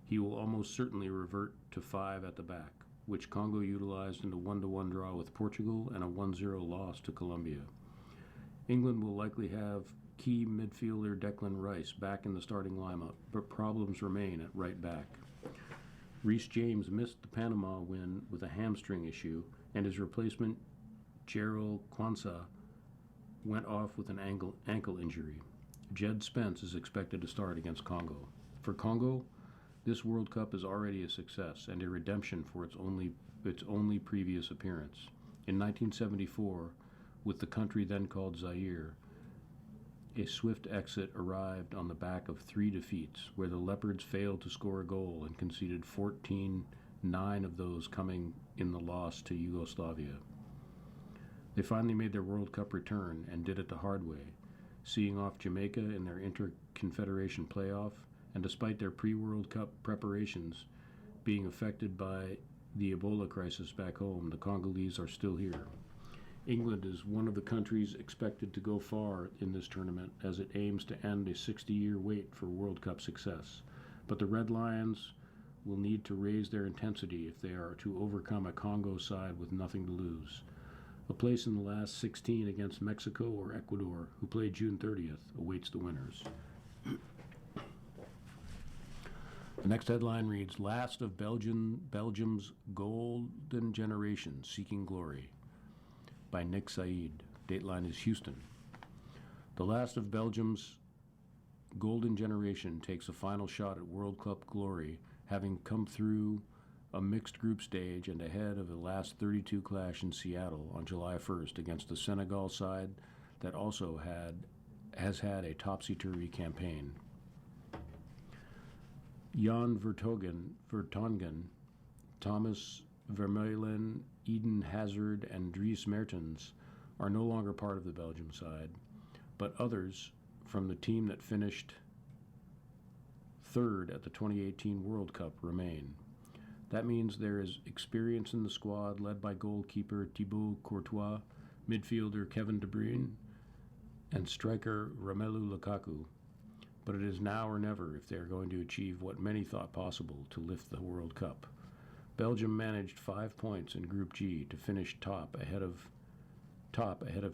he will almost certainly revert to 5 at the back, which Congo utilized in the 1-1 draw with Portugal and a 1-0 loss to Colombia. England will likely have key midfielder Declan Rice back in the starting lineup, but problems remain at right back. Reece James missed the Panama win with a hamstring issue, and his replacement, Gerald Kwanzaa, went off with an ankle injury. Jed Spence is expected to start against Congo. For Congo, this World Cup is already a success and a redemption for its only previous appearance. In 1974, with the country then called Zaire, a swift exit arrived on the back of 3 defeats, where the Leopards failed to score a goal and conceded 14, 9 of those coming in the loss to Yugoslavia. They finally made their World Cup return and did it the hard way, seeing off Jamaica in their Inter-Confederation playoff, and despite their pre-World Cup preparations being affected by the Ebola crisis back home, the Congolese are still here. England is one of the countries expected to go far in this tournament as it aims to end a 60-year wait for World Cup success. But the Red Lions will need to raise their intensity if they are to overcome a Congo side with nothing to lose. A place in the last 16 against Mexico or Ecuador, who played June 30th, awaits the winners. The next headline reads, Last of Belgium's Golden Generation Seeking Glory, by Nick Said. Dateline is Houston. The last of Belgium's Golden Generation takes a final shot at World Cup glory having come through a mixed group stage and ahead of the last 32 clash in Seattle on July 1st against the Senegal side that also has had a topsy-turvy campaign. Jan Vertonghen, Thomas Vermeulen, Eden Hazard, and Dries Mertens are no longer part of the Belgium side, but others from the team that finished third at the 2018 World Cup remain. That means there is experience in the squad led by goalkeeper Thibaut Courtois, midfielder Kevin De Bruyne, and striker Romelu Lukaku. But it is now or never if they are going to achieve what many thought possible to lift the World Cup. Belgium managed 5 points in Group G to finish top ahead of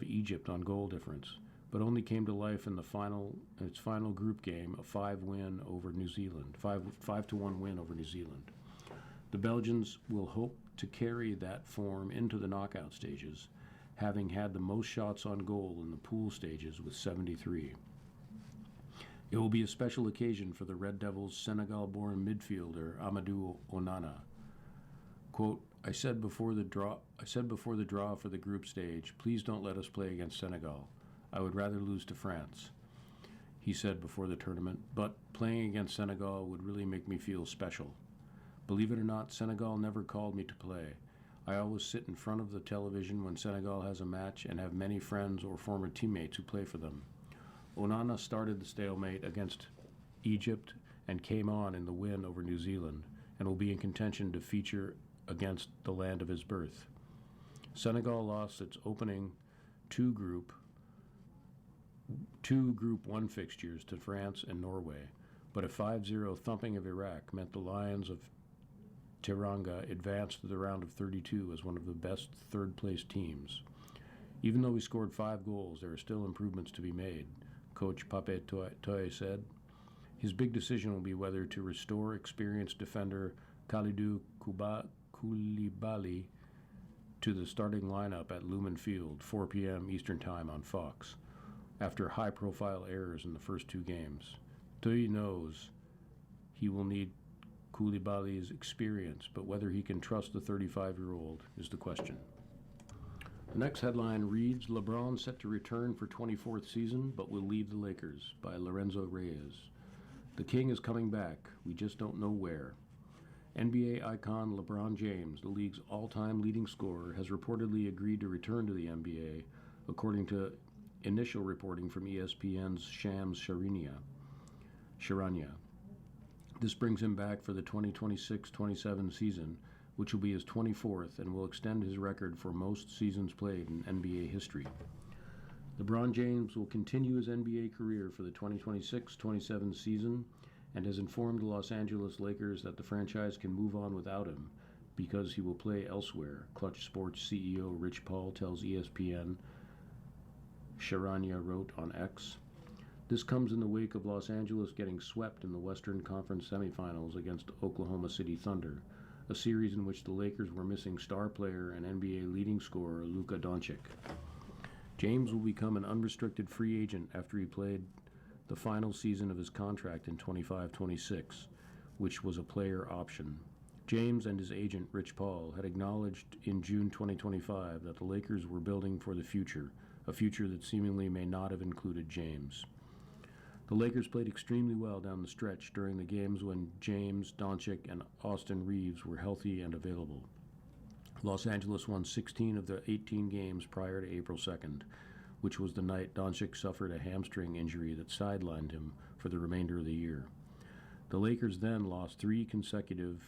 Egypt on goal difference, but only came to life in its final group game, a 5-1 win over New Zealand. The Belgians will hope to carry that form into the knockout stages, having had the most shots on goal in the pool stages with 73. It will be a special occasion for the Red Devils' Senegal-born midfielder Amadou Onana. Quote, I said before the draw for the group stage, please don't let us play against Senegal. I would rather lose to France, he said before the tournament, but playing against Senegal would really make me feel special. Believe it or not, Senegal never called me to play. I always sit in front of the television when Senegal has a match and have many friends or former teammates who play for them. Onana started the stalemate against Egypt and came on in the win over New Zealand and will be in contention to feature against the land of his birth. Senegal lost its opening two Group 1 fixtures to France and Norway, but a 5-0 thumping of Iraq meant the Lions of Teranga advanced to the round of 32 as one of the best third-place teams. Even though we scored 5 goals, there are still improvements to be made, Coach Pape Toye said. His big decision will be whether to restore experienced defender Kalidou Koulibaly to the starting lineup at Lumen Field, 4 p.m. Eastern Time on Fox, after high-profile errors in the first 2 games. Toye knows he will need Koulibaly's experience, but whether he can trust the 35-year-old is the question. The next headline reads, LeBron set to return for 24th season, but will leave the Lakers, by Lorenzo Reyes. The King is coming back. We just don't know where. NBA icon LeBron James, the league's all-time leading scorer, has reportedly agreed to return to the NBA, according to initial reporting from ESPN's Shams Charania. This brings him back for the 2026-27 season, which will be his 24th and will extend his record for most seasons played in NBA history. LeBron James will continue his NBA career for the 2026-27 season and has informed the Los Angeles Lakers that the franchise can move on without him because he will play elsewhere, Clutch Sports CEO Rich Paul tells ESPN, Charania wrote on X. This comes in the wake of Los Angeles getting swept in the Western Conference semifinals against Oklahoma City Thunder, a series in which the Lakers were missing star player and NBA leading scorer Luka Doncic. James will become an unrestricted free agent after he played the final season of his contract in 25-26, which was a player option. James and his agent, Rich Paul, had acknowledged in June 2025 that the Lakers were building for the future, a future that seemingly may not have included James. The Lakers played extremely well down the stretch during the games when James, Doncic, and Austin Reeves were healthy and available. Los Angeles won 16 of the 18 games prior to April 2nd, which was the night Doncic suffered a hamstring injury that sidelined him for the remainder of the year. The Lakers then lost 3 consecutive,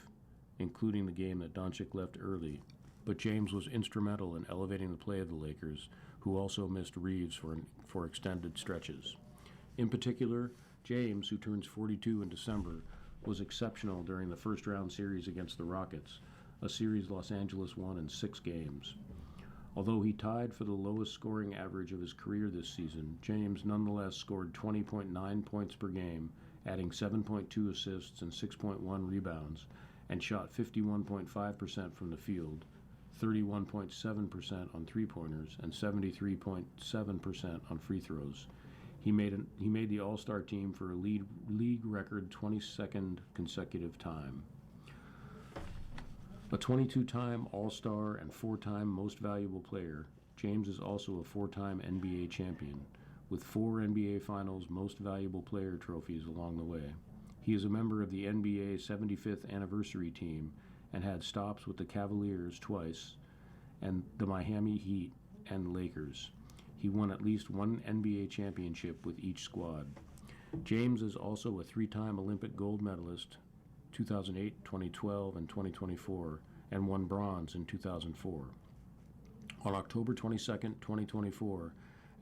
including the game that Doncic left early, but James was instrumental in elevating the play of the Lakers, who also missed Reeves for extended stretches. In particular, James, who turns 42 in December, was exceptional during the first-round series against the Rockets, a series Los Angeles won in 6 games. Although he tied for the lowest scoring average of his career this season, James nonetheless scored 20.9 points per game, adding 7.2 assists and 6.1 rebounds, and shot 51.5% from the field, 31.7% on three-pointers, and 73.7% on free throws. He made the All-Star team for a league record 22nd consecutive time. A 22-time All-Star and 4-time Most Valuable Player, James is also a 4-time NBA champion, with 4 NBA Finals Most Valuable Player trophies along the way. He is a member of the NBA 75th anniversary team and had stops with the Cavaliers twice and the Miami Heat and Lakers. He won at least one NBA championship with each squad. James is also a 3-time Olympic gold medalist, 2008, 2012, and 2024, and won bronze in 2004. On October 22, 2024,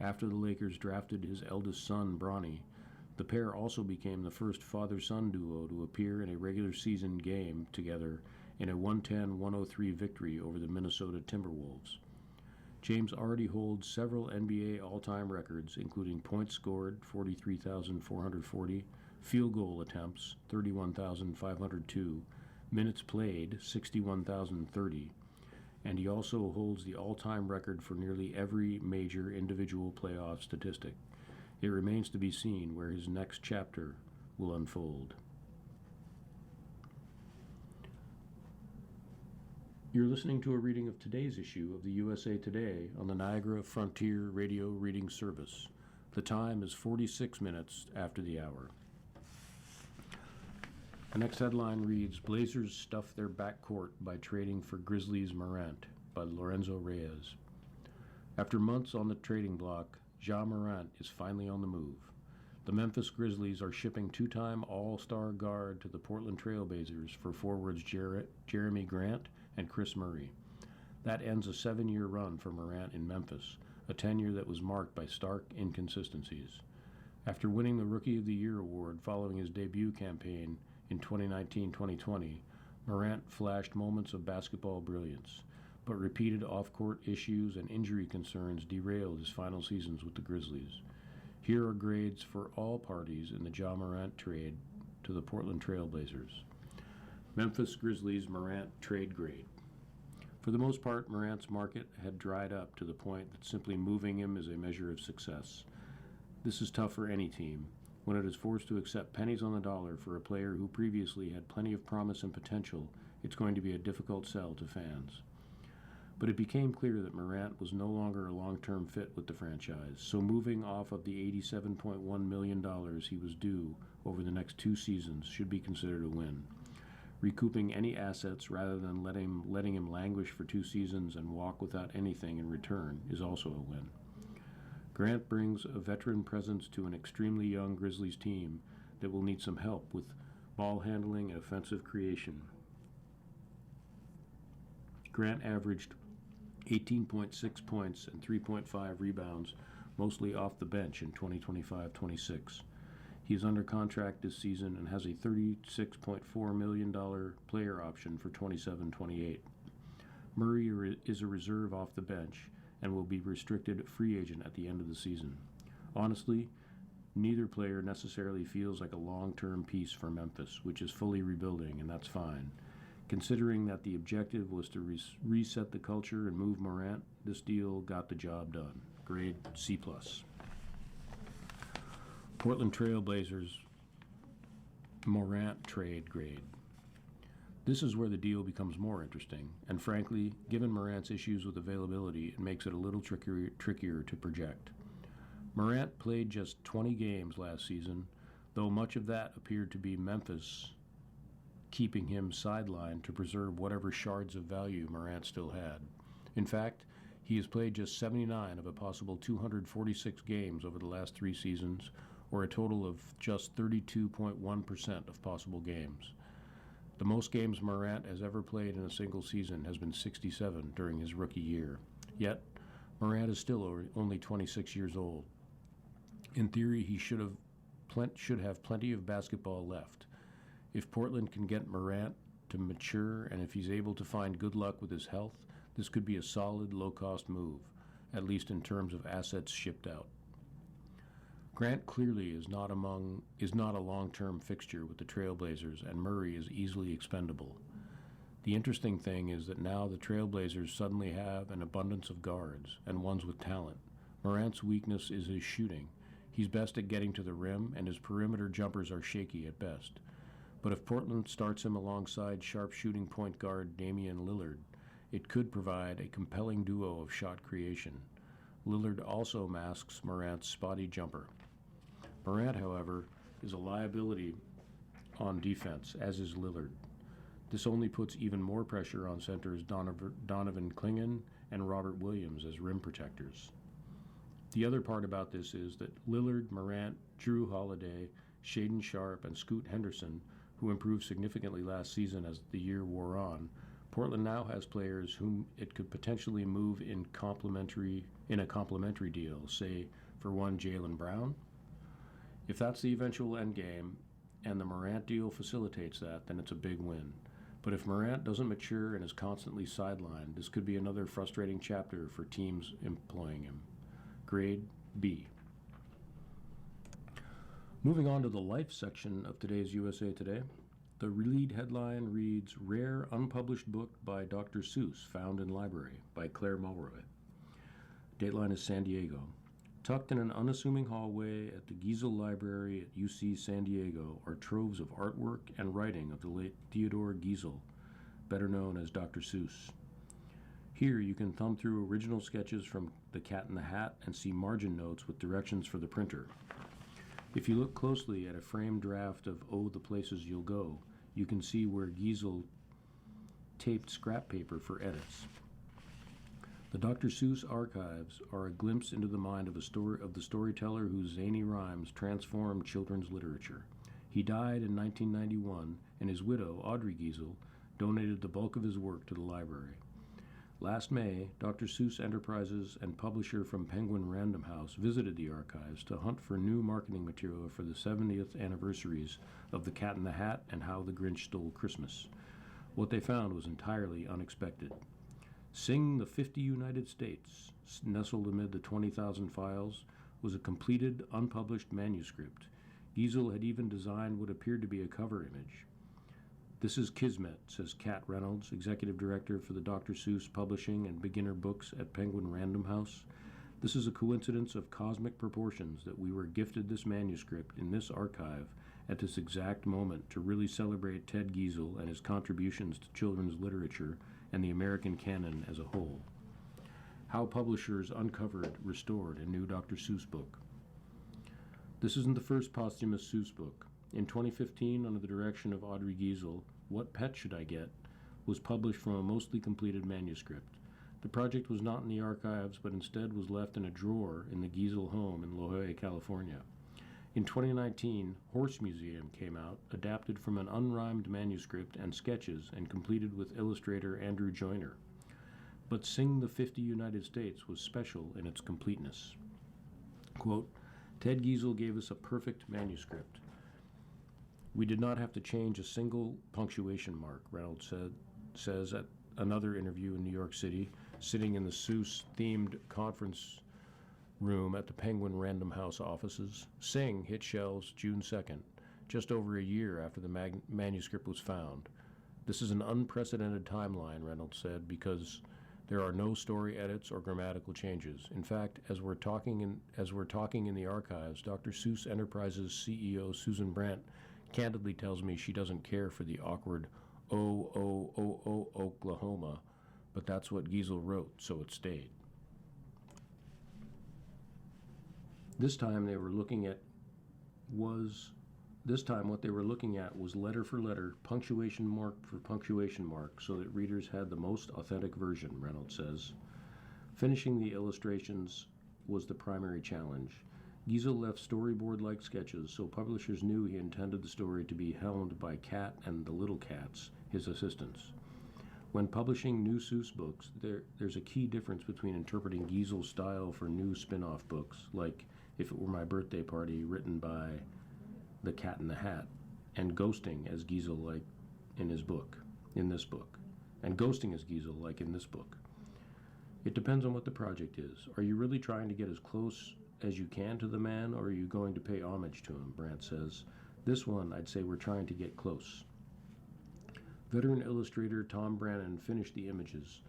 after the Lakers drafted his eldest son, Bronny, the pair also became the first father-son duo to appear in a regular season game together in a 110-103 victory over the Minnesota Timberwolves. James already holds several NBA all-time records, including points scored, 43,440, field goal attempts, 31,502, minutes played, 61,030, and he also holds the all-time record for nearly every major individual playoff statistic. It remains to be seen where his next chapter will unfold. You're listening to a reading of today's issue of the USA Today on the Niagara Frontier Radio Reading Service. The time is 46 minutes after the hour. The next headline reads, Blazers stuff their backcourt by trading for Grizzlies Morant by Lorenzo Reyes. After months on the trading block, Ja Morant is finally on the move. The Memphis Grizzlies are shipping 2-time All-Star guard to the Portland Trail Blazers for forwards Jeremy Grant and Chris Murray. That ends a 7-year run for Morant in Memphis, a tenure that was marked by stark inconsistencies. After winning the Rookie of the Year award following his debut campaign in 2019-2020, Morant flashed moments of basketball brilliance, but repeated off-court issues and injury concerns derailed his final seasons with the Grizzlies. Here are grades for all parties in the Ja Morant trade to the Portland Trail Blazers. Memphis Grizzlies Morant trade grade. For the most part, Morant's market had dried up to the point that simply moving him is a measure of success. This is tough for any team, when it is forced to accept pennies on the dollar for a player who previously had plenty of promise and potential. It's going to be a difficult sell to fans. But it became clear that Morant was no longer a long-term fit with the franchise, so moving off of the $87.1 million he was due over the next 2 seasons should be considered a win. Recouping any assets rather than letting him languish for 2 seasons and walk without anything in return is also a win. Grant brings a veteran presence to an extremely young Grizzlies team that will need some help with ball handling and offensive creation. Grant averaged 18.6 points and 3.5 rebounds, mostly off the bench in 2025-26. He is under contract this season and has a $36.4 million player option for 27-28. Murray is a reserve off the bench and will be restricted free agent at the end of the season. Honestly, neither player necessarily feels like a long-term piece for Memphis, which is fully rebuilding, and that's fine. Considering that the objective was to reset the culture and move Morant, this deal got the job done. Grade C+. Portland Trail Blazers Morant trade grade. This is where the deal becomes more interesting, and frankly, given Morant's issues with availability, it makes it a little trickier to project. Morant played just 20 games last season, though much of that appeared to be Memphis keeping him sidelined to preserve whatever shards of value Morant still had. In fact, he has played just 79 of a possible 246 games over the last 3 seasons, or a total of just 32.1% of possible games. The most games Morant has ever played in a single season has been 67 during his rookie year. Yet, Morant is still only 26 years old. In theory, he should have plenty of basketball left. If Portland can get Morant to mature, and if he's able to find good luck with his health, this could be a solid, low-cost move, at least in terms of assets shipped out. Grant clearly is not a long-term fixture with the Trailblazers, and Murray is easily expendable. The interesting thing is that now the Trailblazers suddenly have an abundance of guards, and ones with talent. Morant's weakness is his shooting. He's best at getting to the rim, and his perimeter jumpers are shaky at best. But if Portland starts him alongside sharp-shooting point guard Damian Lillard, it could provide a compelling duo of shot creation. Lillard also masks Morant's spotty jumper. Morant, however, is a liability on defense, as is Lillard. This only puts even more pressure on centers Donovan Clingan and Robert Williams as rim protectors. The other part about this is that Lillard, Morant, Drew Holiday, Shaedon Sharpe, and Scoot Henderson, who improved significantly last season as the year wore on, Portland now has players whom it could potentially move in a complementary deal, say for one Jaylen Brown. If that's the eventual end game, and the Morant deal facilitates that, then it's a big win. But if Morant doesn't mature and is constantly sidelined, this could be another frustrating chapter for teams employing him. Grade B. Moving on to the life section of today's USA Today. The lead headline reads, Rare Unpublished Book by Dr. Seuss Found in Library by Claire Mulroy. Dateline is San Diego. Tucked in an unassuming hallway at the Giesel Library at UC San Diego are troves of artwork and writing of the late Theodore Giesel, better known as Dr. Seuss. Here you can thumb through original sketches from The Cat in the Hat and see margin notes with directions for the printer. If you look closely at a framed draft of Oh, the Places You'll Go, you can see where Giesel taped scrap paper for edits. The Dr. Seuss archives are a glimpse into the mind of the storyteller whose zany rhymes transformed children's literature. He died in 1991, and his widow, Audrey Giesel, donated the bulk of his work to the library. Last May, Dr. Seuss Enterprises and publisher from Penguin Random House visited the archives to hunt for new marketing material for the 70th anniversaries of The Cat in the Hat and How the Grinch Stole Christmas. What they found was entirely unexpected. Sing the 50 United States, nestled amid the 20,000 files, was a completed, unpublished manuscript. Giesel had even designed what appeared to be a cover image. This is Kismet, says Kat Reynolds, executive director for the Dr. Seuss Publishing and Beginner Books at Penguin Random House. This is a coincidence of cosmic proportions that we were gifted this manuscript in this archive at this exact moment to really celebrate Ted Giesel and his contributions to children's literature and the American canon as a whole. How publishers uncovered, restored a new Dr. Seuss book. This isn't the first posthumous Seuss book. In 2015, under the direction of Audrey Giesel, What Pet Should I Get? Was published from a mostly completed manuscript. The project was not in the archives, but instead was left in a drawer in the Giesel home in La Jolla, California. In 2019, Horse Museum came out, adapted from an unrhymed manuscript and sketches, and completed with illustrator Andrew Joyner. But Sing the 50 United States was special in its completeness. Quote, Ted Giesel gave us a perfect manuscript. We did not have to change a single punctuation mark, Reynolds says at another interview in New York City, sitting in the Seuss-themed conference room at the Penguin Random House offices. Sing hit shelves June 2nd, just over a year after the manuscript was found. This is an unprecedented timeline, Reynolds said, because there are no story edits or grammatical changes. In fact, as we're talking in the archives, Dr. Seuss Enterprises CEO Susan Brandt candidly tells me she doesn't care for the awkward Oklahoma, but that's what Giesel wrote, so it stayed. This time what they were looking at was letter for letter, punctuation mark for punctuation mark, so that readers had the most authentic version, Reynolds says. Finishing the illustrations was the primary challenge. Giesel left storyboard-like sketches, so publishers knew he intended the story to be helmed by Kat and the Little Cats, his assistants. When publishing new Seuss books, there's a key difference between interpreting Giesel's style for new spin-off books, like If It Were My Birthday Party, written by The Cat in the Hat, and ghosting as Giesel like in this book, and ghosting as Giesel like in this book. It depends on what the project is. Are you really trying to get as close as you can to the man, or are you going to pay homage to him, Brandt says. This one, I'd say we're trying to get close. Veteran illustrator Tom Brannan finished the images.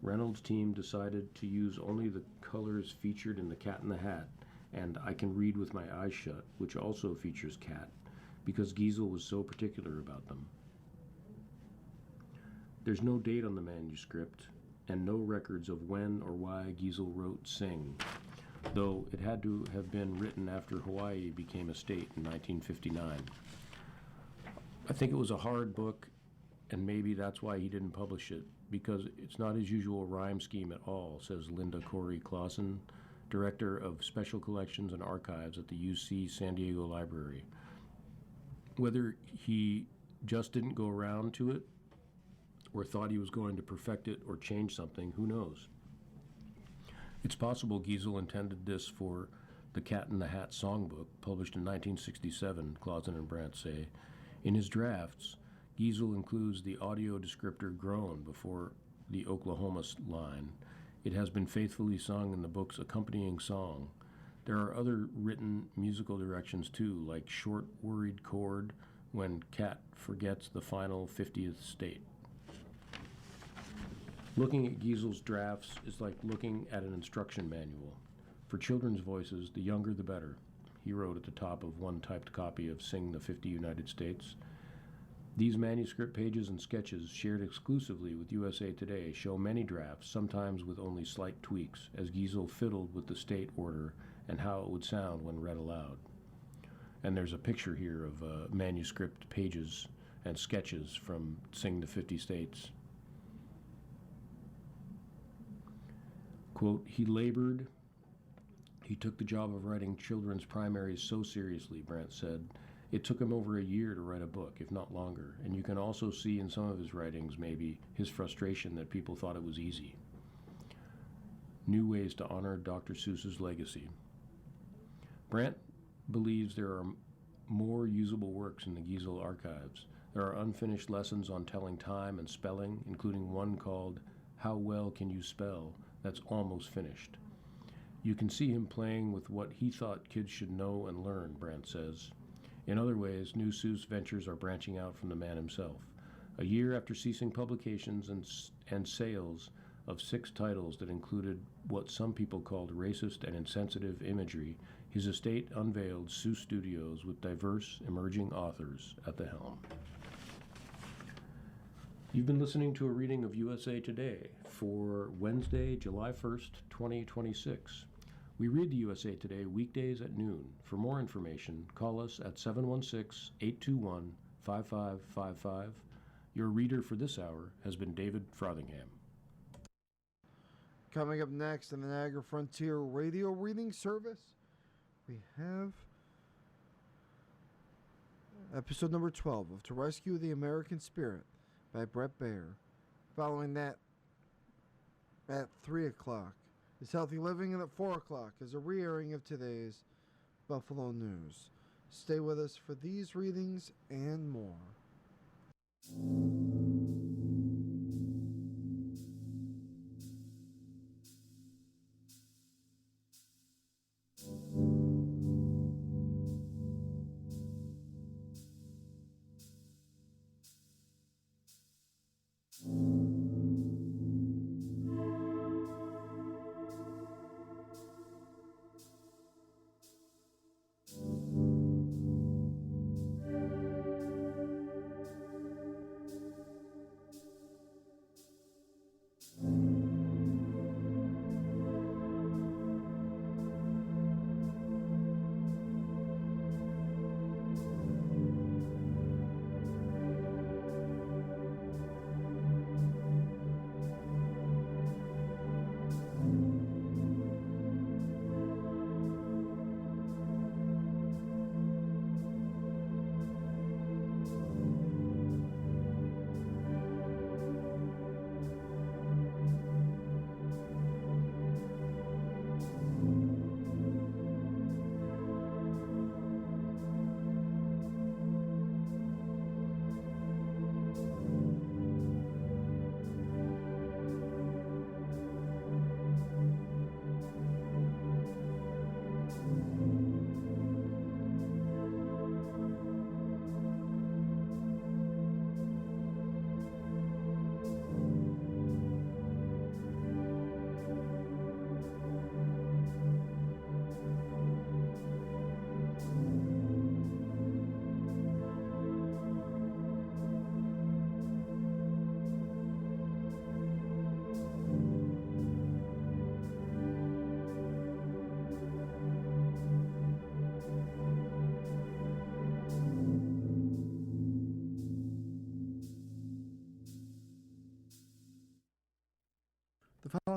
Reynolds' team decided to use only the colors featured in The Cat in the Hat and I Can Read With My Eyes Shut, which also features Cat, because Giesel was so particular about them. There's no date on the manuscript and no records of when or why Giesel wrote Sing, though it had to have been written after Hawaii became a state in 1959. I think it was a hard book, and maybe that's why he didn't publish it, because it's not his usual rhyme scheme at all, says Linda Corey Clausen, Director of Special Collections and Archives at the UC San Diego Library. Whether he just didn't go around to it, or thought he was going to perfect it or change something, who knows? It's possible Giesel intended this for the Cat in the Hat songbook, published in 1967, Clausen and Brandt say. In his drafts, Giesel includes the audio descriptor groan before the Oklahoma line. It has been faithfully sung in the book's accompanying song. There are other written musical directions too, like short worried chord when Cat forgets the final 50th state. Looking at Giesel's drafts is like looking at an instruction manual. For children's voices, the younger the better, he wrote at the top of one typed copy of Sing the 50 United States. These manuscript pages and sketches, shared exclusively with USA Today, show many drafts, sometimes with only slight tweaks, as Giesel fiddled with the state order and how it would sound when read aloud. And there's a picture here of manuscript pages and sketches from Sing the 50 States. Quote, he took the job of writing children's primaries so seriously, Brandt said. It took him over a year to write a book, if not longer, and you can also see in some of his writings, maybe, his frustration that people thought it was easy. New ways to honor Dr. Seuss's legacy. Brandt believes there are more usable works in the Giesel archives. There are unfinished lessons on telling time and spelling, including one called How Well Can You Spell? That's almost finished. You can see him playing with what he thought kids should know and learn, Brandt says. In other ways, new Seuss ventures are branching out from the man himself. A year after ceasing publications and sales of 6 titles that included what some people called racist and insensitive imagery, his estate unveiled Seuss Studios with diverse, emerging authors at the helm. You've been listening to a reading of USA Today for Wednesday, July 1st, 2026. We read the USA Today weekdays at noon. For more information, call us at 716-821-5555. Your reader for this hour has been David Frothingham. Coming up next in the Niagara Frontier Radio Reading Service, we have episode number 12 of To Rescue the American Spirit by Bret Baier. Following that, at 3 o'clock, is Healthy Living, and at 4 o'clock is a re-airing of today's Buffalo News. Stay with us for these readings and more.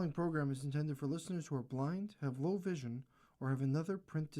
following program is intended for listeners who are blind, have low vision, or have another print